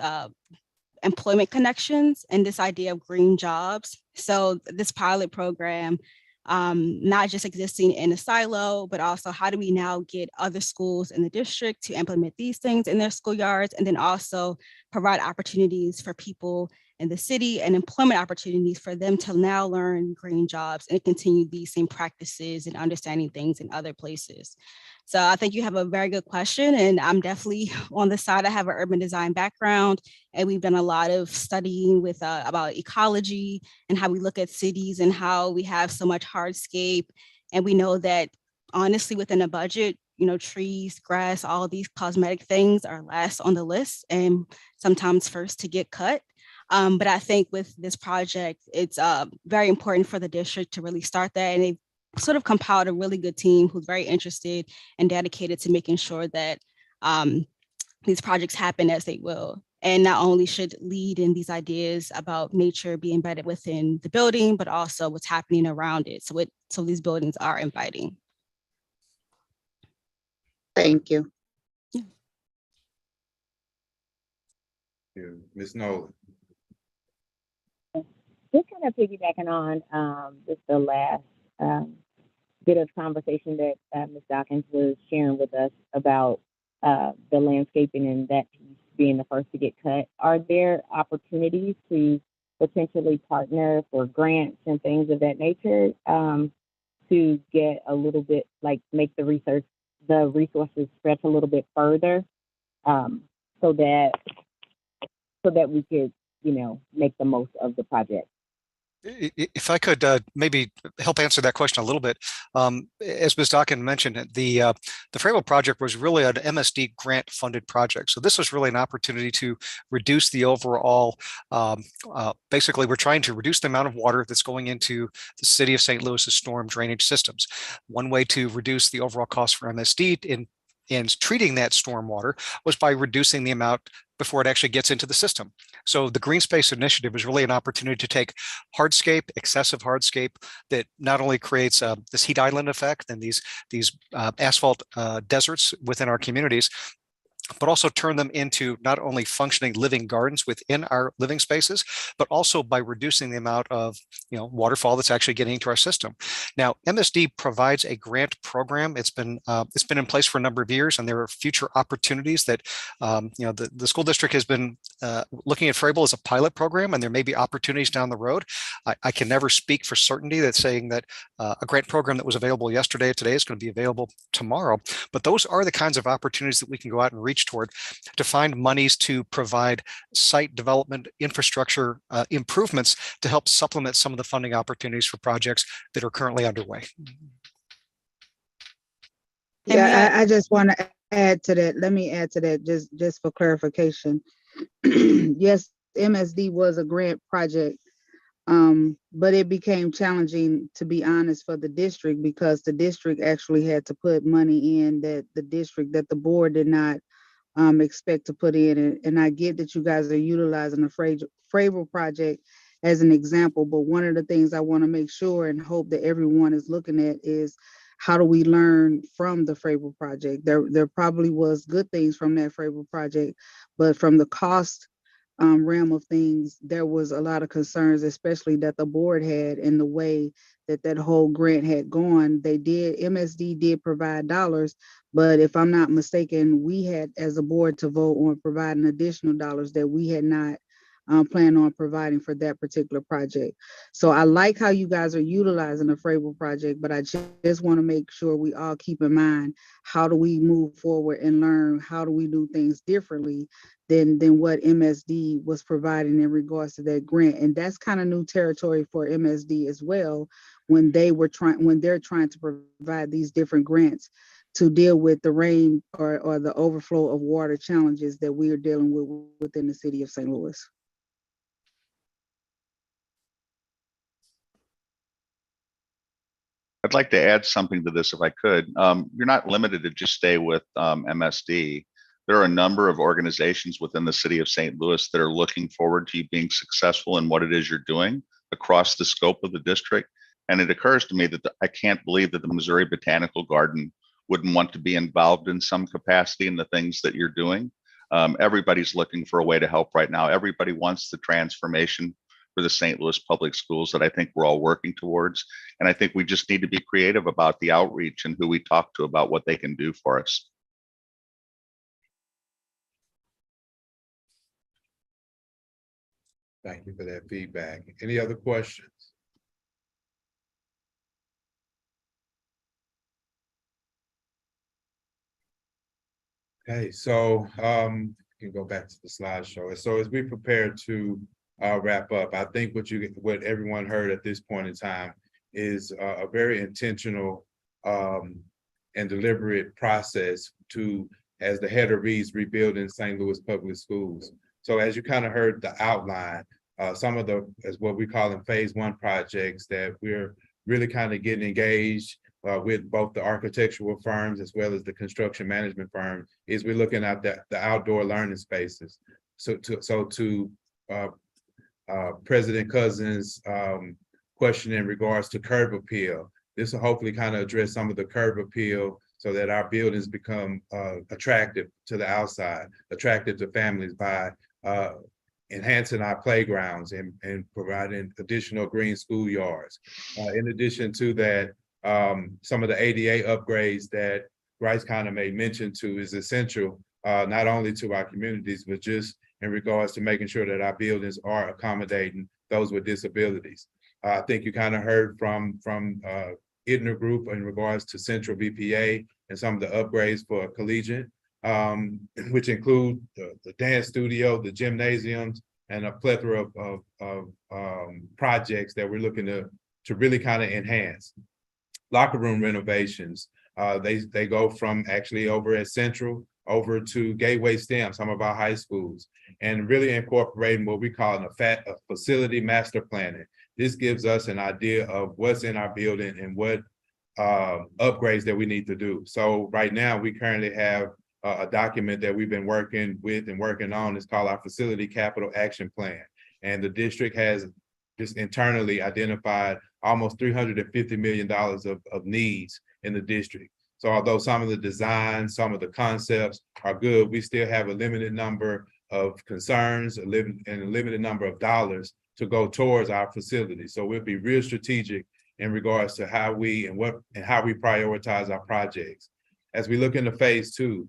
employment connections and this idea of green jobs. So this pilot program, not just existing in a silo, but also how do we now get other schools in the district to implement these things in their schoolyards, and then also provide opportunities for people in the city and employment opportunities for them to now learn green jobs and continue these same practices and understanding things in other places. So I think you have a very good question, and I'm definitely on the side. I have an urban design background, and we've done a lot of studying with about ecology and how we look at cities and how we have so much hardscape. And we know that honestly, within a budget, trees, grass, all these cosmetic things are last on the list and sometimes first to get cut. But I think with this project, it's very important for the district to really start that. And they've sort of compiled a really good team who's very interested and dedicated to making sure that these projects happen as they will. And not only should lead in these ideas about nature be embedded within the building, but also what's happening around it. So these buildings are inviting. Thank you. Ms. Nolan. Just kind of piggybacking on just the last bit of conversation that Ms. Dawkins was sharing with us about the landscaping and that piece being the first to get cut. Are there opportunities to potentially partner for grants and things of that nature to get a little bit, like make the resources stretch a little bit further so that we could, make the most of the project? If I could maybe help answer that question a little bit, as Ms. Dawkins mentioned, the Frable project was really an MSD grant funded project. So this was really an opportunity to reduce the overall, basically we're trying to reduce the amount of water that's going into the city of St. Louis's storm drainage systems. One way to reduce the overall cost for MSD in treating that storm water was by reducing the amount before it actually gets into the system. So the Green Space Initiative is really an opportunity to take hardscape, excessive hardscape that not only creates this heat island effect and these asphalt deserts within our communities, but also turn them into not only functioning living gardens within our living spaces, but also by reducing the amount of waterfall that's actually getting into our system. Now, MSD provides a grant program. It's been in place for a number of years, and there are future opportunities that the school district has been looking at Frable as a pilot program, and there may be opportunities down the road. I can never speak for certainty that saying that a grant program that was available yesterday today is going to be available tomorrow, but those are the kinds of opportunities that we can go out and reach toward to find monies to provide site development infrastructure improvements to help supplement some of the funding opportunities for projects that are currently underway. Yeah, I just want to add to that. Let me add to that just for clarification. Yes, MSD was a grant project, but it became challenging, to be honest, for the district because the district actually had to put money in that the board did not expect to put in. And I get that you guys are utilizing the Frable project as an example, but one of the things I want to make sure and hope that everyone is looking at is how do we learn from the Frable project? There probably was good things from that Frable project, but from the cost realm of things, there was a lot of concerns, especially that the board had in the way that whole grant had gone. MSD did provide dollars, but if I'm not mistaken, we had as a board to vote on providing additional dollars that we had not planned on providing for that particular project. So I like how you guys are utilizing the Frable project, but I just want to make sure we all keep in mind, how do we move forward and learn, how do we do things differently than what MSD was providing in regards to that grant. And that's kind of new territory for MSD as well, when they're trying to provide these different grants to deal with the rain or the overflow of water challenges that we are dealing with within the city of St. Louis. I'd like to add something to this if I could. You're not limited to just stay with MSD. There are a number of organizations within the city of St. Louis that are looking forward to you being successful in what it is you're doing across the scope of the district. And it occurs to me that I can't believe that the Missouri Botanical Garden wouldn't want to be involved in some capacity in the things that you're doing. Everybody's looking for a way to help right now. Everybody wants the transformation for the St. Louis public schools that I think we're all working towards. And I think we just need to be creative about the outreach and who we talk to about what they can do for us. Thank you for that feedback. Any other questions? Okay, so you can go back to the slideshow. So as we prepare to wrap up, I think what everyone heard at this point in time is a very intentional and deliberate process to, as the header reads, rebuilding St. Louis public schools. So as you kind of heard the outline, some of as what we call in phase one projects that we're really kind of getting engaged with both the architectural firms as well as the construction management firm, is we're looking at the outdoor learning spaces. So to President Cousins' question in regards to curb appeal, this will hopefully kind of address some of the curb appeal so that our buildings become attractive to the outside, attractive to families by enhancing our playgrounds and providing additional green schoolyards. In addition to that, some of the ADA upgrades that Bryce kind of made mention to is essential, not only to our communities, but just in regards to making sure that our buildings are accommodating those with disabilities. I think you kind of heard from Idner Group in regards to Central BPA and some of the upgrades for collegiate, which include the dance studio, the gymnasiums, and a plethora of projects that we're looking to really kind of enhance. Locker room renovations, they go from actually over at Central over to Gateway STEM, some of our high schools, and really incorporating what we call a facility master planning. This gives us an idea of what's in our building and what upgrades that we need to do. So right now we currently have a document that we've been working with and working on. It's called our Facility Capital Action Plan. And the district has just internally identified almost $350 million of needs in the district. So although some of the designs, some of the concepts are good, we still have a limited number of concerns and a limited number of dollars to go towards our facilities. So we'll be real strategic in regards to how we how we prioritize our projects. As we look into phase two,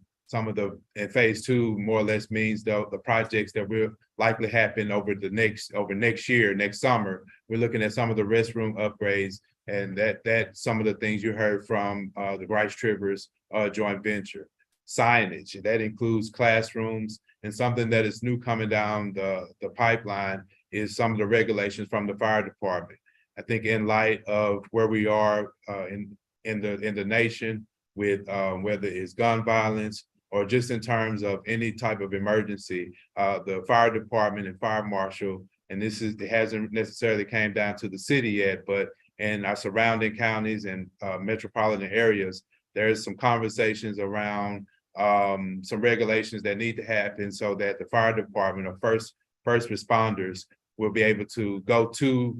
phase two more or less means the projects that will likely happen over next year, next summer. We're looking at some of the restroom upgrades, and that some of the things you heard from the Grice Trivers joint venture. Signage, that includes classrooms, and something that is new coming down the pipeline is some of the regulations from the fire department. I think in light of where we are in the nation with whether it's gun violence or just in terms of any type of emergency, the fire department and fire marshal, and it hasn't necessarily came down to the city yet, but in our surrounding counties and metropolitan areas, there's some conversations around some regulations that need to happen so that the fire department or first responders will be able to go to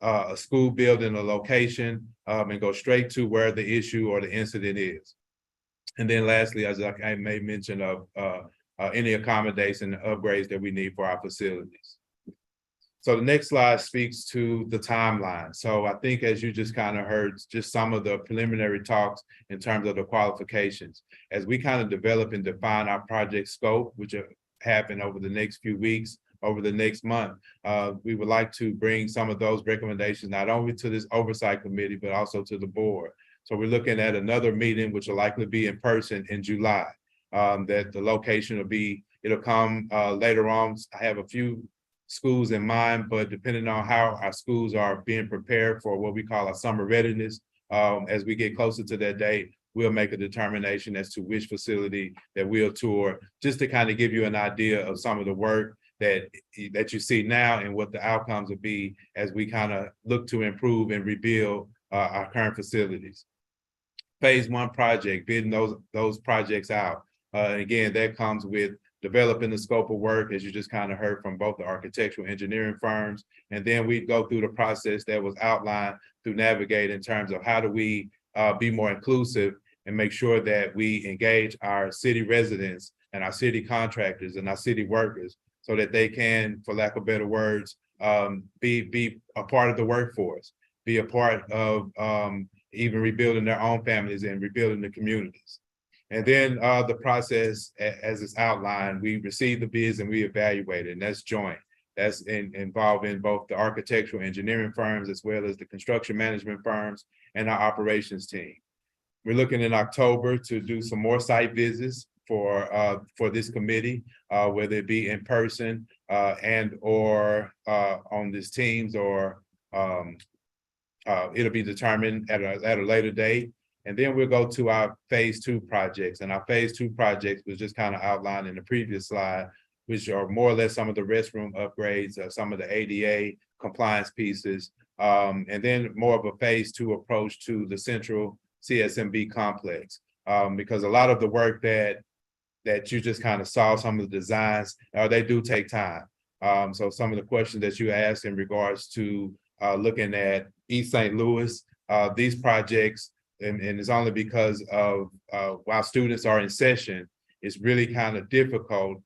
a school building, a location, and go straight to where the issue or the incident is. And then lastly, as I made mention of any accommodation and upgrades that we need for our facilities. So the next slide speaks to the timeline. So I think as you just kind of heard, just some of the preliminary talks in terms of the qualifications. As we kind of develop and define our project scope, which will happen over the next few weeks, over the next month, we would like to bring some of those recommendations, not only to this oversight committee, but also to the board. So we're looking at another meeting, which will likely be in person in July, that the location it'll come later on. I have a few schools in mind, but depending on how our schools are being prepared for what we call our summer readiness, as we get closer to that date, we'll make a determination as to which facility that we'll tour, just to kind of give you an idea of some of the work that you see now and what the outcomes will be as we kind of look to improve and rebuild our current facilities. Phase one project, bidding those projects out. Again, that comes with developing the scope of work, as you just kind of heard from both the architectural engineering firms. And then we go through the process that was outlined through Navigate in terms of how do we be more inclusive and make sure that we engage our city residents and our city contractors and our city workers so that they can, for lack of better words, be a part of the workforce, be a part of even rebuilding their own families and rebuilding the communities. And then the process, as it's outlined, we receive the bids and we evaluate it, and that's joint. That's involving both the architectural engineering firms as well as the construction management firms and our operations team. We're looking in October to do some more site visits for this committee, whether it be in person and or on this Teams, or it'll be determined at a later date. And then we'll go to our phase two projects. And our phase two projects was just kind of outlined in the previous slide, which are more or less some of the restroom upgrades, some of the ADA compliance pieces, and then more of a phase two approach to the central CSMB complex. Because a lot of the work that you just kind of saw, some of the designs, they do take time. So some of the questions that you asked in regards to looking at East St. Louis, these projects, and it's only because of while students are in session, it's really kind of difficult,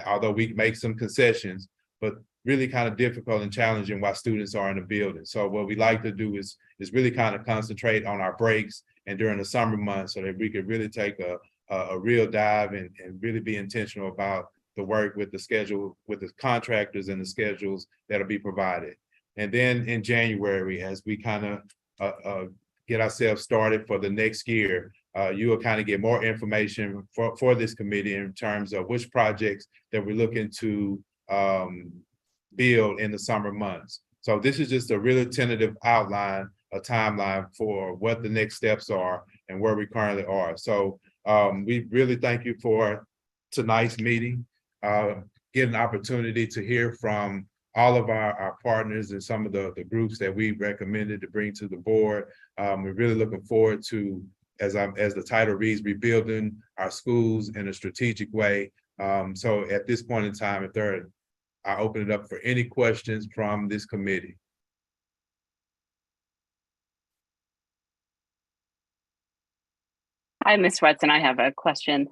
although we make some concessions, but really kind of difficult and challenging while students are in the building. So what we like to do is really kind of concentrate on our breaks and during the summer months so that we could really take a real dive and really be intentional about the work with the schedule, with the contractors and the schedules that'll be provided. And then in January, as we kind of get ourselves started for the next year, you will kind of get more information for this committee in terms of which projects that we're looking to build in the summer months. So this is just a really tentative outline, a timeline for what the next steps are and where we currently are. So we really thank you for tonight's meeting, get an opportunity to hear from all of our partners and some of the groups that we recommended to bring to the board. We're really looking forward to as the title reads, rebuilding our schools in a strategic way. So at this point in time, I open it up for any questions from this committee. Hi, Ms. Watson. I have a question.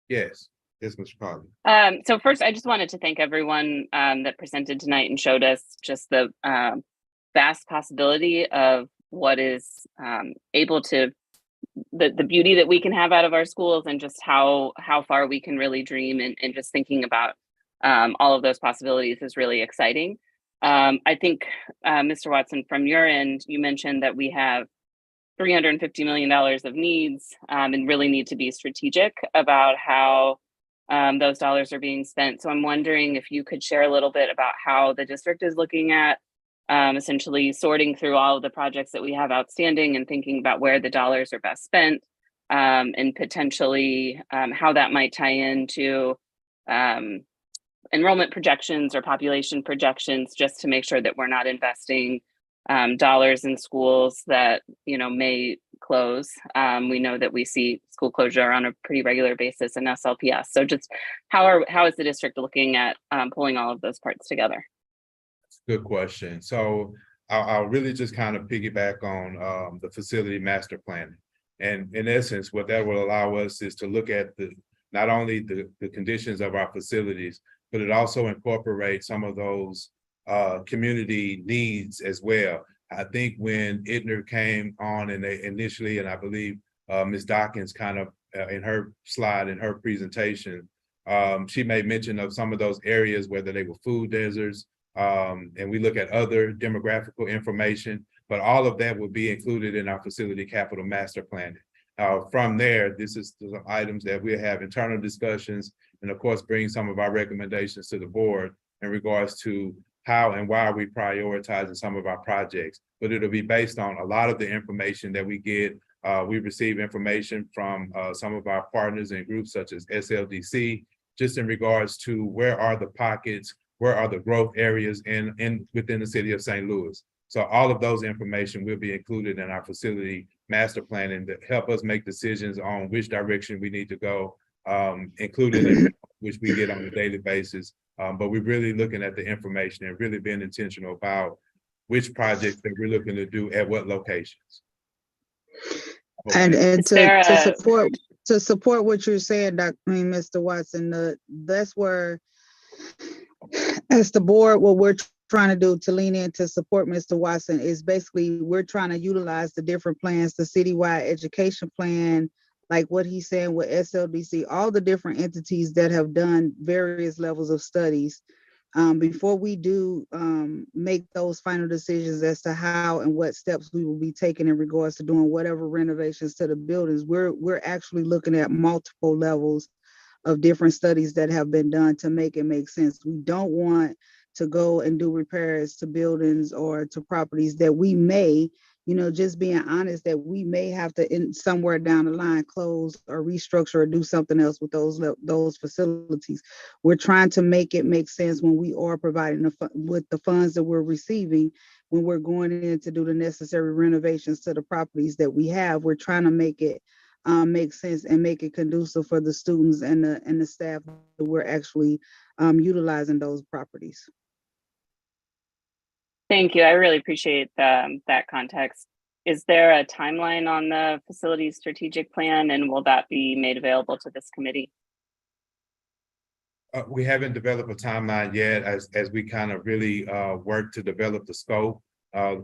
Yes, Mr. Carly. So first, I just wanted to thank everyone that presented tonight and showed us just the vast possibility of what is able to, the beauty that we can have out of our schools, and just how far we can really dream, and just thinking about all of those possibilities is really exciting. I think, Mr. Watson, from your end, you mentioned that we have $350 million of needs, and really need to be strategic about how those dollars are being spent. So I'm wondering if you could share a little bit about how the district is looking at essentially sorting through all of the projects that we have outstanding and thinking about where the dollars are best spent, and potentially how that might tie into enrollment projections or population projections, just to make sure that we're not investing dollars in schools that, you know, may close. We know that we see school closure on a pretty regular basis in SLPS. So just how is the district looking at pulling all of those parts together? Good question. So I'll really just kind of piggyback on the facility master planning. And in essence, what that will allow us is to look at not only the conditions of our facilities, but it also incorporates some of those community needs as well. I think when ITNR came on, and they initially, and I believe Ms. Dawkins kind of in her slide, in her presentation, she made mention of some of those areas, whether they were food deserts, and we look at other demographical information, but all of that will be included in our facility capital master planning. From there, this is the items that we'll have internal discussions, and of course, bring some of our recommendations to the board in regards to how and why are we prioritizing some of our projects. But it'll be based on a lot of the information that we get. We receive information from some of our partners and groups such as SLDC, just in regards to where are the pockets, where are the growth areas within the city of St. Louis. So all of those information will be included in our facility master planning that help us make decisions on which direction we need to go, including which we get on a daily basis. But we're really looking at the information and really being intentional about which projects that we're looking to do at what locations. And to support what you're saying, Mr. Watson, that's where, as the board, what we're trying to do to lean in to support Mr. Watson is basically we're trying to utilize the different plans, the citywide education plan, like what he's saying with SLDC, all the different entities that have done various levels of studies. Before we do make those final decisions as to how and what steps we will be taking in regards to doing whatever renovations to the buildings, we're actually looking at multiple levels of different studies that have been done to make it make sense. We don't want to go and do repairs to buildings or to properties that we may, just being honest, that we may have to somewhere down the line close or restructure or do something else with those facilities. We're trying to make it make sense when we are providing with the funds that we're receiving, when we're going in to do the necessary renovations to the properties that we have. We're trying to make it make sense and make it conducive for the students and the staff that we're actually utilizing those properties. Thank you. I really appreciate that context. Is there a timeline on the facilities strategic plan, and will that be made available to this committee? We haven't developed a timeline yet as we kind of really work to develop the scope.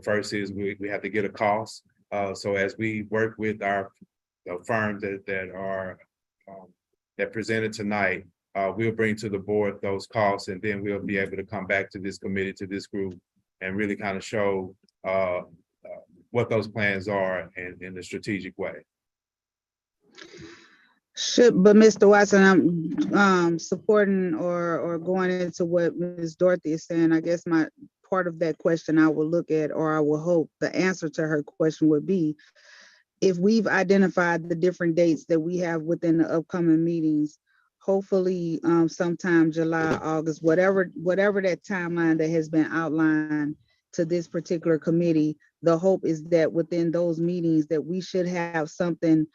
First is we have to get a cost. So as we work with our firms that presented tonight, we'll bring to the board those costs, and then we'll be able to come back to this committee, to this group, and really kind of show what those plans are in a strategic way. But Mr. Watson, I'm supporting or going into what Ms. Dorothy is saying. I guess my part of that question I will look at, or I will hope the answer to her question would be, if we've identified the different dates that we have within the upcoming meetings, hopefully sometime July, August, whatever that timeline that has been outlined, to this particular committee, the hope is that within those meetings that we should have something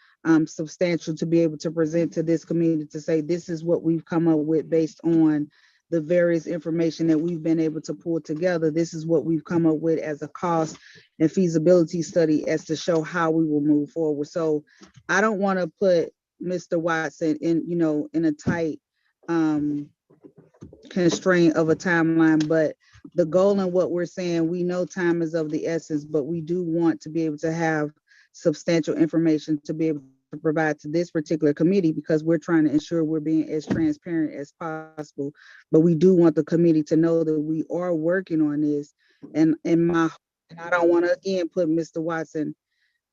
substantial to be able to present to this committee to say, this is what we've come up with based on the various information that we've been able to pull together. This is what we've come up with as a cost and feasibility study as to show how we will move forward. So I don't want to put Mr. Watson in, you know, in a tight constraint of a timeline, but the goal and what we're saying, we know time is of the essence, but we do want to be able to have substantial information to be able to provide to this particular committee, because we're trying to ensure we're being as transparent as possible. But we do want the committee to know that we are working on this. And I don't want to again put Mr. Watson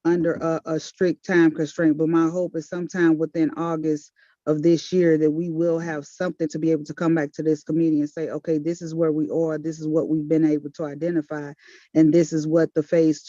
under a strict time constraint, but my hope is sometime within August of this year that we will have something to be able to come back to this committee and say, okay, this is where we are, this is what we've been able to identify, and this is what the phase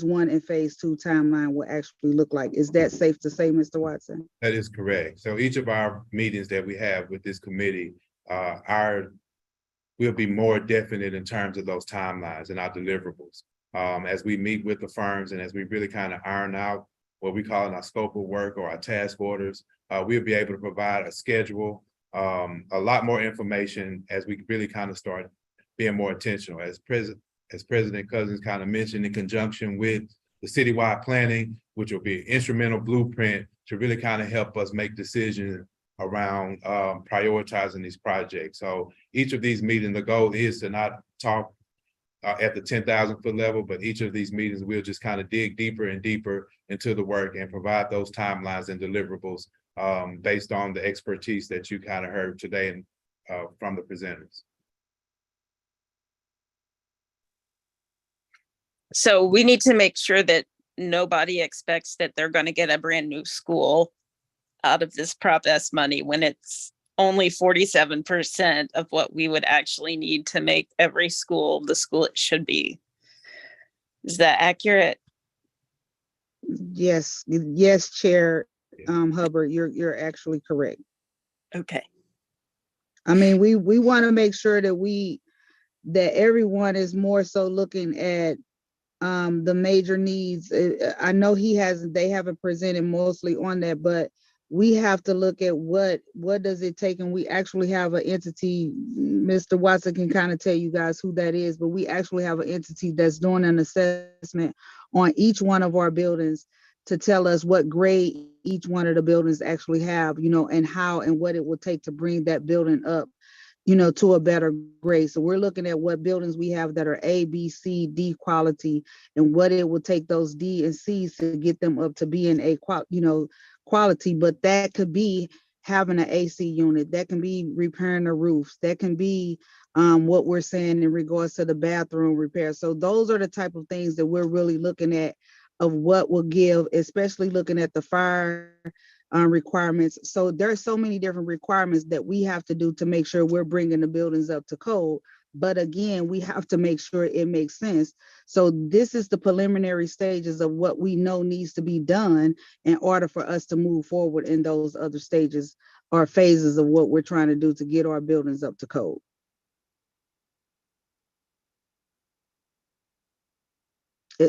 1 and phase 2 timeline will actually look like. Is that safe to say, Mr. Watson? That is correct. So each of our meetings that we have with this committee, we'll be more definite in terms of those timelines and our deliverables. As we meet with the firms and as we really kind of iron out what we call in our scope of work or our task orders, we'll be able to provide a schedule, a lot more information as we really kind of start being more intentional. As President Cousins kind of mentioned, in conjunction with the citywide planning, which will be an instrumental blueprint to really kind of help us make decisions around prioritizing these projects. So each of these meetings, the goal is to not talk at the 10,000 foot level, but each of these meetings, we'll just kind of dig deeper and deeper into the work and provide those timelines and deliverables based on the expertise that you kind of heard today and from the presenters. So we need to make sure that nobody expects that they're going to get a brand new school out of this Prop S money when it's only 47% of what we would actually need to make every school the school it should be. Is that accurate? Yes, Chair Hubbard, you're actually correct. Okay. I mean, we want to make sure that everyone is more so looking at the major needs. I know they haven't presented mostly on that, but we have to look at what does it take, and we actually have an entity. Mr. Watson can kind of tell you guys who that is, but we actually have an entity that's doing an assessment on each one of our buildings to tell us what grade each one of the buildings actually have, you know, and how and what it will take to bring that building up, you know, to a better grade. So we're looking at what buildings we have that are A, B, C, D quality, and what it will take those D and C's to get them up to being A quality. But that could be having an AC unit, that can be repairing the roofs, that can be what we're saying in regards to the bathroom repair. So those are the type of things that we're really looking at of what will give, especially looking at the fire requirements. So there's so many different requirements that we have to do to make sure we're bringing the buildings up to code. But again, we have to make sure it makes sense. So this is the preliminary stages of what we know needs to be done in order for us to move forward in those other stages or phases of what we're trying to do to get our buildings up to code.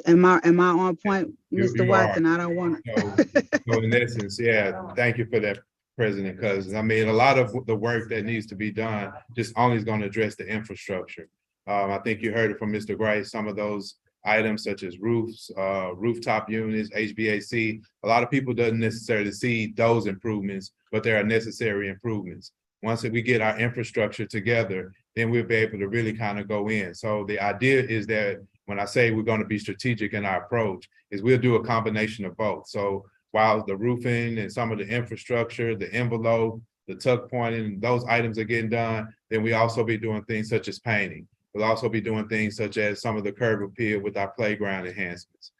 Am I on point, Mr. Watson? I don't want to. So in essence, yeah, thank you for that, President Cousins. I mean, a lot of the work that needs to be done just only is going to address the infrastructure. I think you heard it from Mr. Grice, some of those items such as roofs, rooftop units, HVAC. A lot of people doesn't necessarily see those improvements, but there are necessary improvements. Once we get our infrastructure together, then we'll be able to really kind of go in. So the idea is that when I say we're going to be strategic in our approach, is we'll do a combination of both. So while the roofing and some of the infrastructure, the envelope, the tuck pointing, those items are getting done, then we also be doing things such as painting. We'll also be doing things such as some of the curb appeal with our playground enhancements,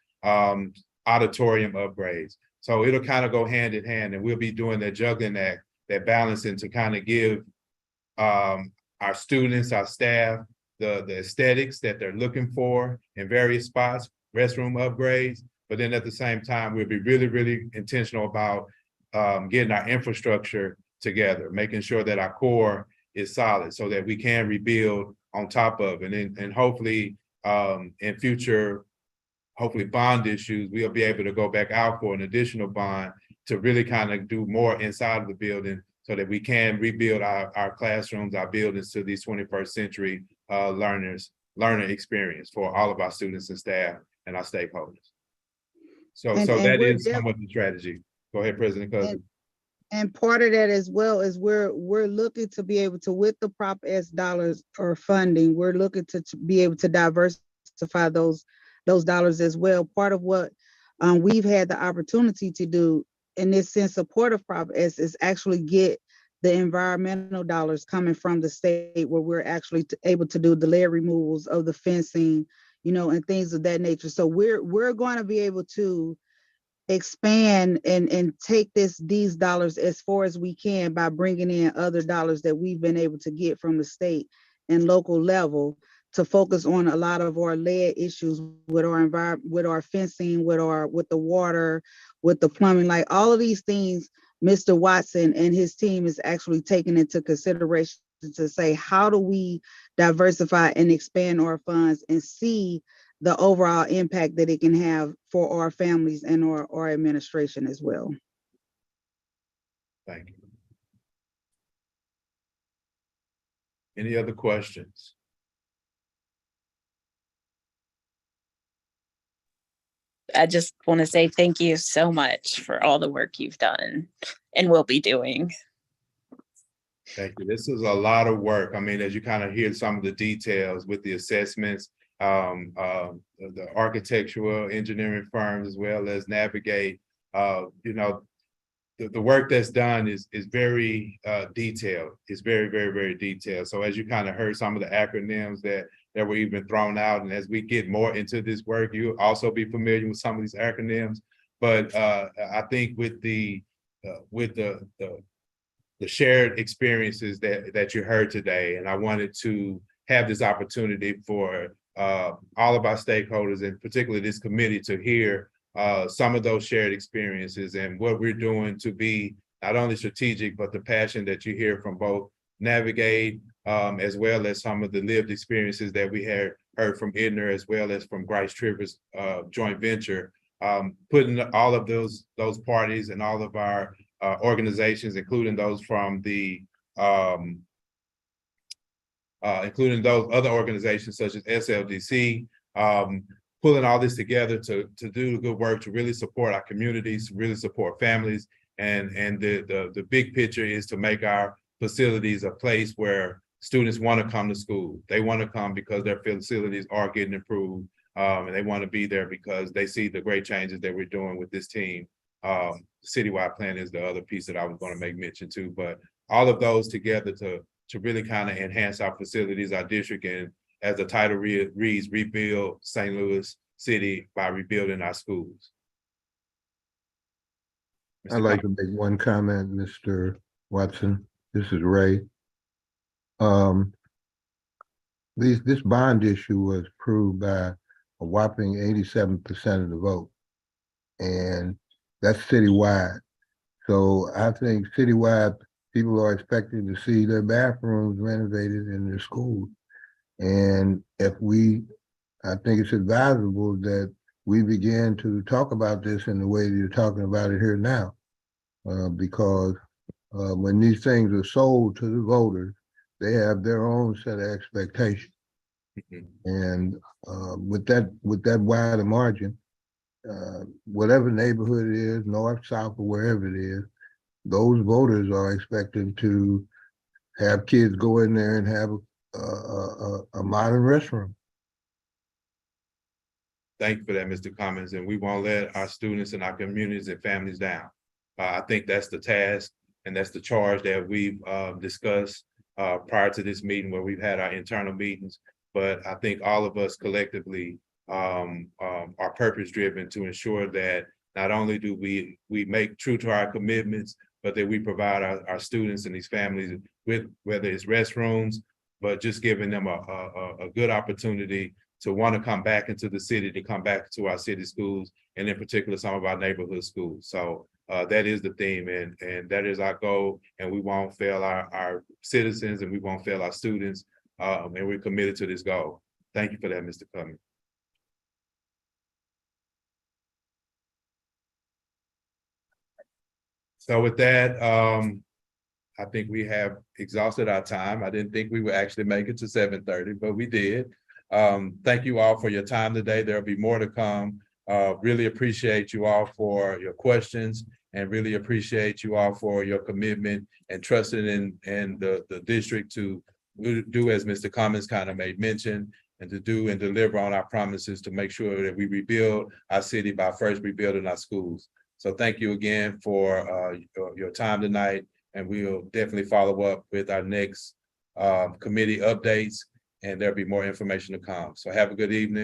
auditorium upgrades. So it'll kind of go hand in hand, and we'll be doing that juggling act, that balancing to kind of give our students, our staff, the aesthetics that they're looking for in various spots, restroom upgrades, but then at the same time, we'll be really, really intentional about getting our infrastructure together, making sure that our core is solid so that we can rebuild on top of it. And hopefully in future, hopefully bond issues, we'll be able to go back out for an additional bond to really kind of do more inside of the building so that we can rebuild our classrooms, our buildings to these 21st century learner experience for all of our students and staff and our stakeholders. So that is somewhat the strategy. Go ahead, President Cousins. And part of that as well is we're looking to be able to, with the Prop S dollars or funding, we're looking to be able to diversify those dollars as well. Part of what we've had the opportunity to do in this sense, support of Prop S, is actually get the environmental dollars coming from the state, where we're actually able to do the layer removals of the fencing, you know, and things of that nature. So we're going to be able to expand and take these dollars as far as we can by bringing in other dollars that we've been able to get from the state and local level to focus on a lot of our lead issues with our environment, with our fencing, with the water, with the plumbing, like all of these things. Mr. Watson and his team is actually taking into consideration to say, how do we diversify and expand our funds and see the overall impact that it can have for our families and our administration as well. Thank you. Any other questions? I just want to say thank you so much for all the work you've done and will be doing. Thank you. This is a lot of work. I mean, as you kind of hear some of the details with the assessments, the architectural engineering firms, as well as Navigate, you know, the work that's done is very detailed. It's very, very, very detailed. So as you kind of heard some of the acronyms that were even thrown out, and as we get more into this work, you'll also be familiar with some of these acronyms. But I think with the shared experiences that you heard today, and I wanted to have this opportunity for all of our stakeholders, and particularly this committee, to hear some of those shared experiences and what we're doing to be not only strategic, but the passion that you hear from both Navigate, as well as some of the lived experiences that we heard from Idner, as well as from Grice Trivers joint venture, putting all of those parties and all of our organizations, including those from the including those other organizations such as SLDC, pulling all this together to do the good work, to really support our communities, to really support families. And the big picture is to make our facilities a place where students want to come to school. They want to come because their facilities are getting improved, and they want to be there because they see the great changes that we're doing with this team. Citywide plan is the other piece that I was going to make mention to, but all of those together to really kind of enhance our facilities, our district, and as the title reads, rebuild St. Louis City by rebuilding our schools. I'd like to make one comment, Mr. Watson. This is Ray. This bond issue was approved by a whopping 87% of the vote, and that's citywide. So I think citywide, people are expecting to see their bathrooms renovated in their schools. And I think it's advisable that we begin to talk about this in the way that you're talking about it here now, because when these things are sold to the voters, they have their own set of expectations. And with that wider margin, whatever neighborhood it is, north, south, or wherever it is, those voters are expected to have kids go in there and have a modern restroom. Thank you for that, Mr. Cummings, and we won't let our students and our communities and families down. I think that's the task and that's the charge that we've discussed prior to this meeting, where we've had our internal meetings. But I think all of us collectively are purpose-driven to ensure that not only do we make true to our commitments, but that we provide our students and these families with, whether it's restrooms, but just giving them a good opportunity to want to come back into the city, to come back to our city schools, and in particular, some of our neighborhood schools. So that is the theme, and that is our goal, and we won't fail our citizens, and we won't fail our students, and we're committed to this goal. Thank you for that, Mr. Cummings. So with that, I think we have exhausted our time. I didn't think we would actually make it to 7:30, but we did. Thank you all for your time today. There'll be more to come. Really appreciate you all for your questions and really appreciate you all for your commitment and trusting in the district to do as Mr. Cummings kind of made mention, and to do and deliver on our promises to make sure that we rebuild our city by first rebuilding our schools. So thank you again for your time tonight, and we'll definitely follow up with our next committee updates, and there'll be more information to come. So have a good evening.